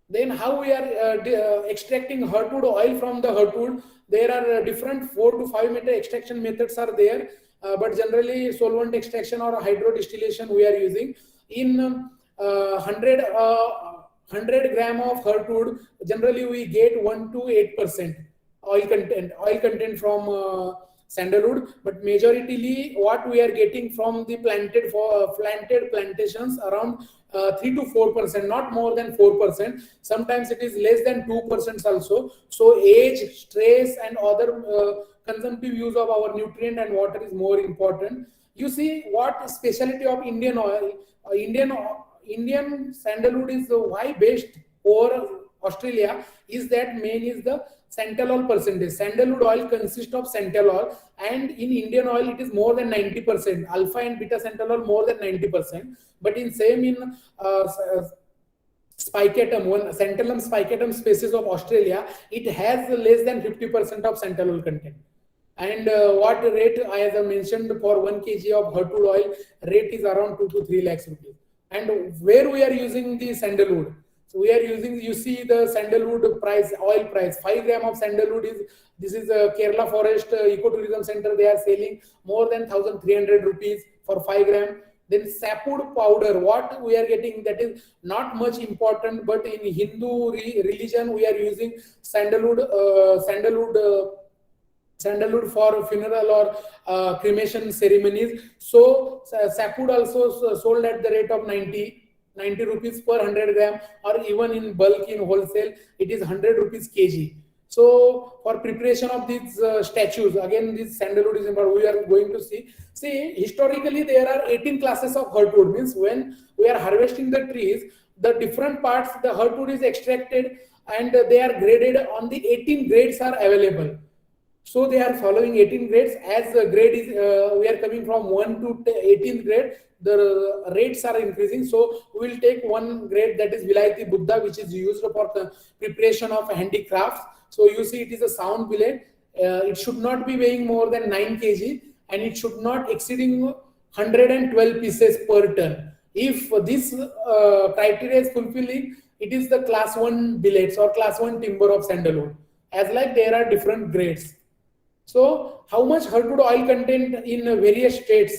Then how we are extracting hardwood oil from the hardwood? There are different 4 to 5 meter extraction methods are there. But generally solvent extraction or hydro distillation we are using. In 100 gram of hardwood, generally we get 1 to 8% oil content from sandalwood. But majoritarily what we are getting from the planted plantations, around 3 to 4%, not more than 4%. Sometimes it is less than 2% also. So age, stress, and other consumptive use of our nutrient and water is more important. You see what specialty of Indian oil, Indian sandalwood is why best over Australia is that main is the santalol percentage. Sandalwood oil consists of santalol, and in Indian oil it is more than 90%. Alpha and beta santalol more than 90%. But in same in spicatum, one Santalum spicatum species of Australia, it has less than 50% of santalol content. And what rate, as I mentioned, for 1 kg of hardwood oil, rate is around 2 to 3 lakhs rupees. And where we are using the sandalwood, so we are using, you see the sandalwood price, oil price, 5 gram of sandalwood is, this is a Kerala Forest Ecotourism Center, they are selling more than 1,300 rupees for 5 gram. Then sapwood powder, what we are getting, that is not much important, but in Hindu religion we are using sandalwood, sandalwood for funeral or cremation ceremonies. So sapwood also sold at the rate of 90 rupees per 100 gram, or even in bulk in wholesale it is 100 rupees kg. So for preparation of these statues, again this sandalwood is important. We are going to see historically there are 18 classes of hardwood, means when we are harvesting the trees, the different parts, the hardwood is extracted and they are graded on the 18 grades are available. So they are following 18 grades. As the grade is, we are coming from 1 to 18th grade, the rates are increasing. So we will take one grade, that is Vilayati Buddha, which is used for the preparation of handicrafts. So you see it is a sound billet. It should not be weighing more than 9 kg and it should not exceeding 112 pieces per ton. If this criteria is fulfilling, it is the class 1 billets or class 1 timber of sandalwood. As like there are different grades. So how much hardwood oil content in various states?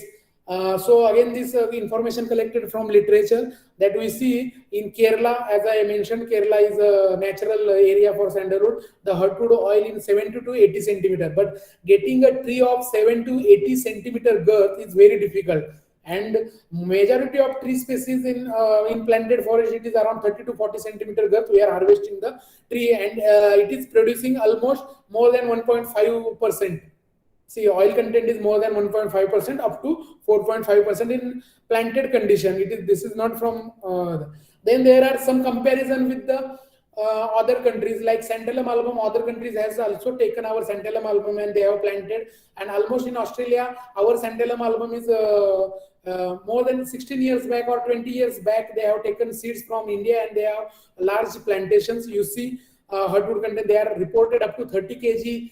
So again, this information collected from literature that we see in Kerala. As I mentioned, Kerala is a natural area for sandalwood. The hardwood oil in 70 to 80 centimeter, but getting a tree of 7 to 80 centimeter girth is very difficult. And majority of tree species in planted forest, it is around 30 to 40 centimeter girth. We are harvesting the tree and it is producing almost more than 1.5%. See, oil content is more than 1.5% up to 4.5% in planted condition. This is not from. Then there are some comparison with the other countries like Santalum album. Other countries has also taken our Santalum album and they have planted. And almost in Australia, our Santalum album is more than 16 years back or 20 years back. They have taken seeds from India and they have large plantations. You see, hardwood content, they are reported up to 30 kg.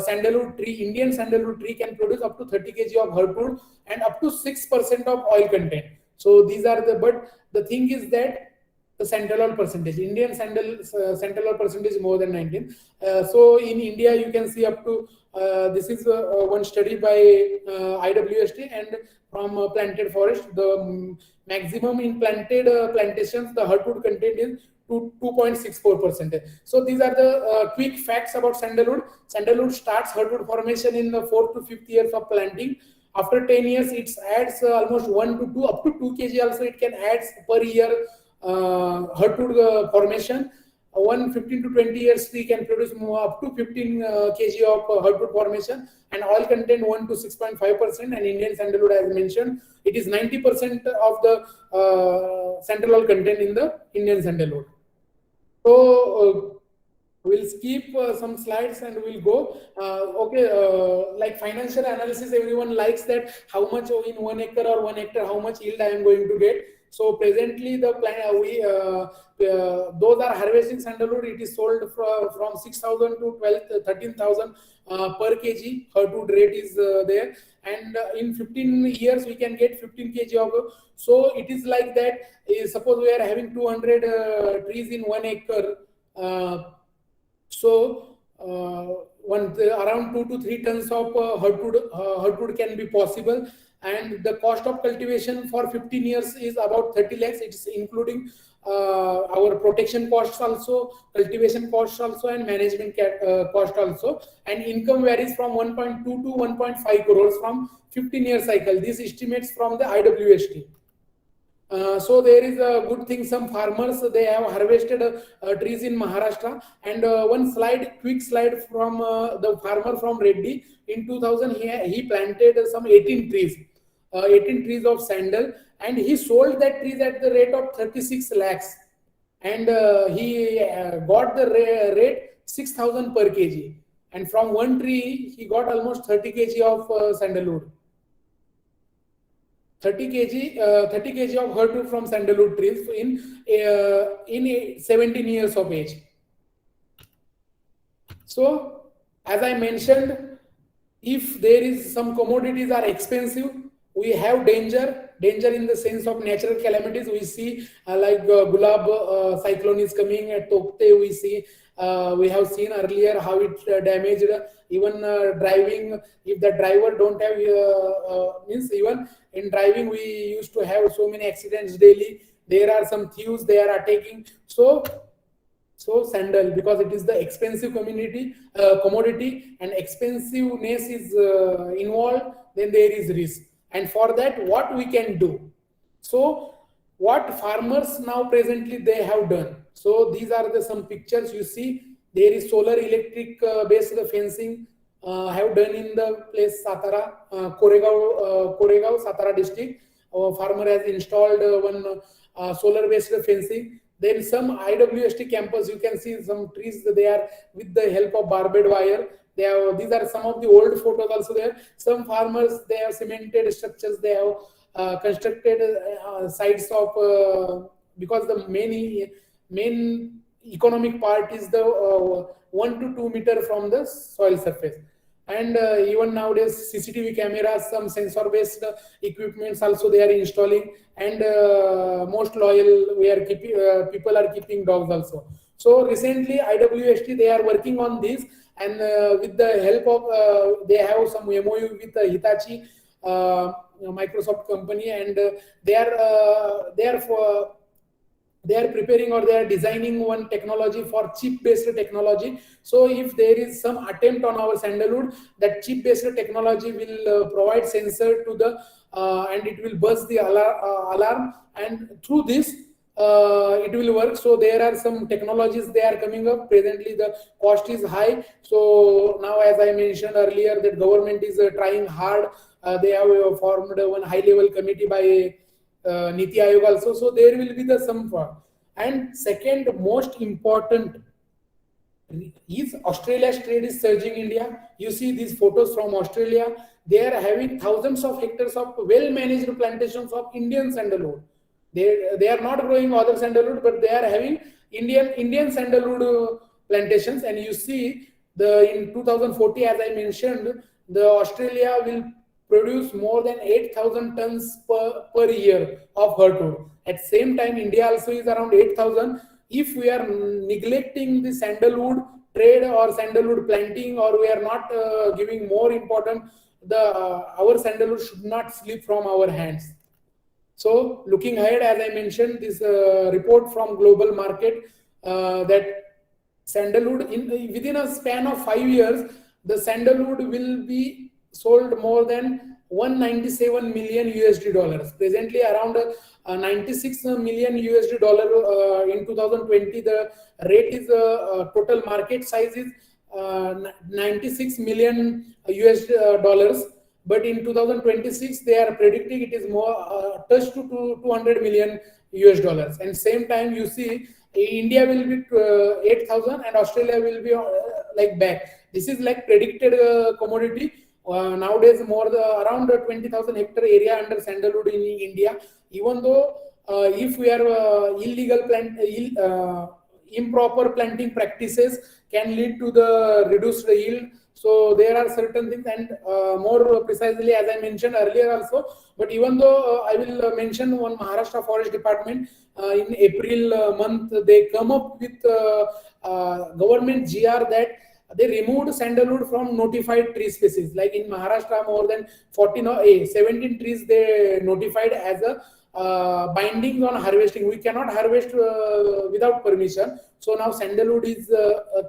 Sandalwood tree, Indian sandalwood tree can produce up to 30 kg of hardwood and up to 6% of oil content. So these are but the thing is that the santalol percentage, Indian santalol percentage is more than 19. So in India, you can see up to, this is one study by IWST and from planted forest, the maximum in planted plantations, the hardwood content is 2.64%. So these are the quick facts about sandalwood. Sandalwood starts hardwood formation in the 4th to 5th years of planting. After 10 years, it adds almost 1 to 2, up to 2 kg also it can add per year hardwood formation. 15 to 20 years tree can produce up to 15 kg of hardwood formation, and oil content 1 to 6.5%. And Indian sandalwood, as mentioned, it is 90% of the santalol content in the Indian sandalwood. So we'll skip some slides and we'll go. Like financial analysis, everyone likes that how much in 1 acre or 1 hectare, how much yield I am going to get. So presently the plan those are harvesting sandalwood. It is sold from 6,000 to 13,000 per kg. Hardwood rate is there, and in 15 years we can get 15 kg of. So it is like that. Suppose we are having 200 trees in 1 acre. Around 2 to 3 tons of hardwood can be possible. And the cost of cultivation for 15 years is about 30 lakhs. It's including our protection costs also, cultivation costs also, and management cost also. And income varies from 1.2 to 1.5 crores from 15-year cycle. This estimates from the IWST. So there is a good thing. Some farmers, they have harvested trees in Maharashtra. And one quick slide from the farmer from Reddy. In 2000, he planted some 18 trees, 18 trees of sandal, and he sold that trees at the rate of 36 lakhs. And he got the rate 6,000 per kg. And from one tree, he got almost 30 kg of sandalwood. 30 kg of hardwood from sandalwood trees in 17 years of age. So, as I mentioned, if there is some commodities are expensive, we have danger in the sense of natural calamities. We see like Gulab cyclone is coming at Tokte. We have seen earlier how it damaged even driving. If the driver don't have means even in driving, we used to have so many accidents daily. There are some thieves, they are attacking. So sandal, because it is the expensive commodity and expensiveness is involved, then there is risk. And for that, what we can do? So what farmers now presently they have done. So these are the some pictures you see. There is solar electric based fencing have done in the place Satara, Koregaon, Satara district. Our farmer has installed one solar based fencing. Then some IWST campus, you can see some trees, they are with the help of barbed wire. These are some of the old photos also there. Some farmers, they have cemented structures, they have constructed sites of, because the main economic part is the 1 to 2 meter from the soil surface. And even nowadays CCTV cameras, some sensor based equipments also they are installing. And most loyal people are keeping dogs also. So recently IWST, they are working on this, and with the help of they have some MOU with Hitachi Microsoft company, and they are preparing or they are designing one technology for chip based technology. So if there is some attempt on our sandalwood, that chip based technology will provide sensor to the and it will buzz the alarm, and through this it will work. So there are some technologies they are coming up. Presently the cost is high, so now, as I mentioned earlier, that government is trying hard. They have formed one high level committee by Niti Aayog also. So there will be the some part. And second most important is Australia's trade is surging India. You see these photos from Australia. They are having thousands of hectares of well managed plantations of Indian sandalwood. They are not growing other sandalwood, but they are having Indian sandalwood plantations. And you see in 2040, as I mentioned, the Australia will produce more than 8,000 tons per year of hardwood. At same time, India also is around 8,000. If we are neglecting the sandalwood trade or sandalwood planting, or we are not giving more important, our sandalwood should not slip from our hands. So looking ahead, as I mentioned, this report from global market that sandalwood within a span of 5 years, the sandalwood will be sold more than 197 million USD dollars. Presently around 96 million USD dollar in 2020. The rate is total market size is 96 million US dollars. But in 2026, they are predicting it is more touched to 200 million US dollars. And same time, you see India will be 8,000 and Australia will be like back. This is like predicted commodity. Nowadays, around 20,000 hectare area under sandalwood in India. Even though if we are improper planting practices can lead to the reduced yield. So there are certain things, and more precisely, as I mentioned earlier also. But even though I will mention one Maharashtra Forest Department in April month, they come up with government GR that they removed sandalwood from notified tree species. Like in Maharashtra, more than 17 trees they notified as a bindings on harvesting. We cannot harvest without permission. So now sandalwood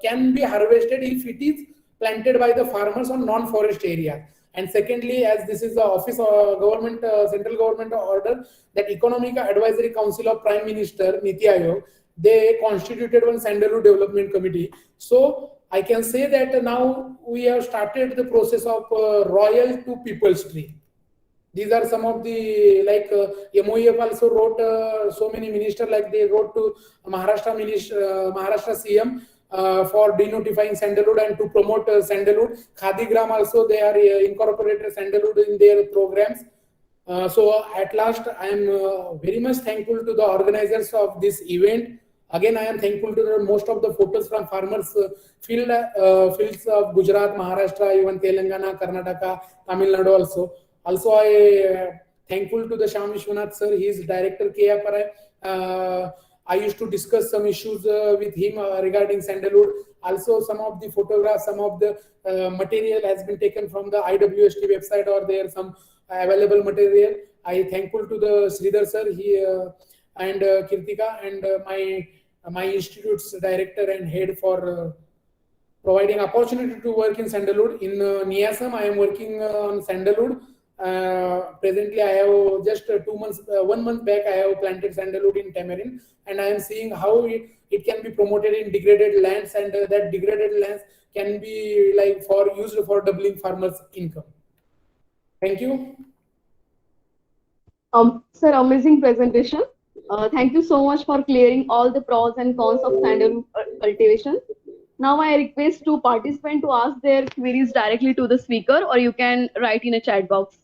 can be harvested if it is planted by the farmers on non-forest areas. And secondly, as this is the office government central government order, that Economic Advisory Council of Prime Minister Niti Aayog, they constituted one Sandalwood Development Committee. So I can say that now we have started the process of royal to people's tree. These are some of the, like MOEF also wrote, so many ministers, like they wrote to Maharashtra CM for denotifying sandalwood and to promote sandalwood. Khadigram also, they are incorporated sandalwood in their programs. So at last, I am very much thankful to the organizers of this event. Again, I am thankful to most of the photos from farmers fields of Gujarat, Maharashtra, even Telangana, Karnataka, Tamil Nadu also. Also, I thankful to the Sham Vishwanath sir. He is director KFRI. I used to discuss some issues with him regarding sandalwood. Also, some of the photographs, some of the material has been taken from the IWST website, or there some available material. I thankful to the Sridhar sir, he and Kirtika, and my institute's director and head for providing opportunity to work in sandalwood. In Niasam, I am working on sandalwood. Presently, I have just 2 months, 1 month back, I have planted sandalwood in tamarind, and I am seeing how it can be promoted in degraded lands, and that degraded lands can be like for used for doubling farmers' income. Thank you. Sir, amazing presentation. Thank you so much for clearing all the pros and cons of sandalwood cultivation. Now I request two participants to ask their queries directly to the speaker, or you can write in a chat box.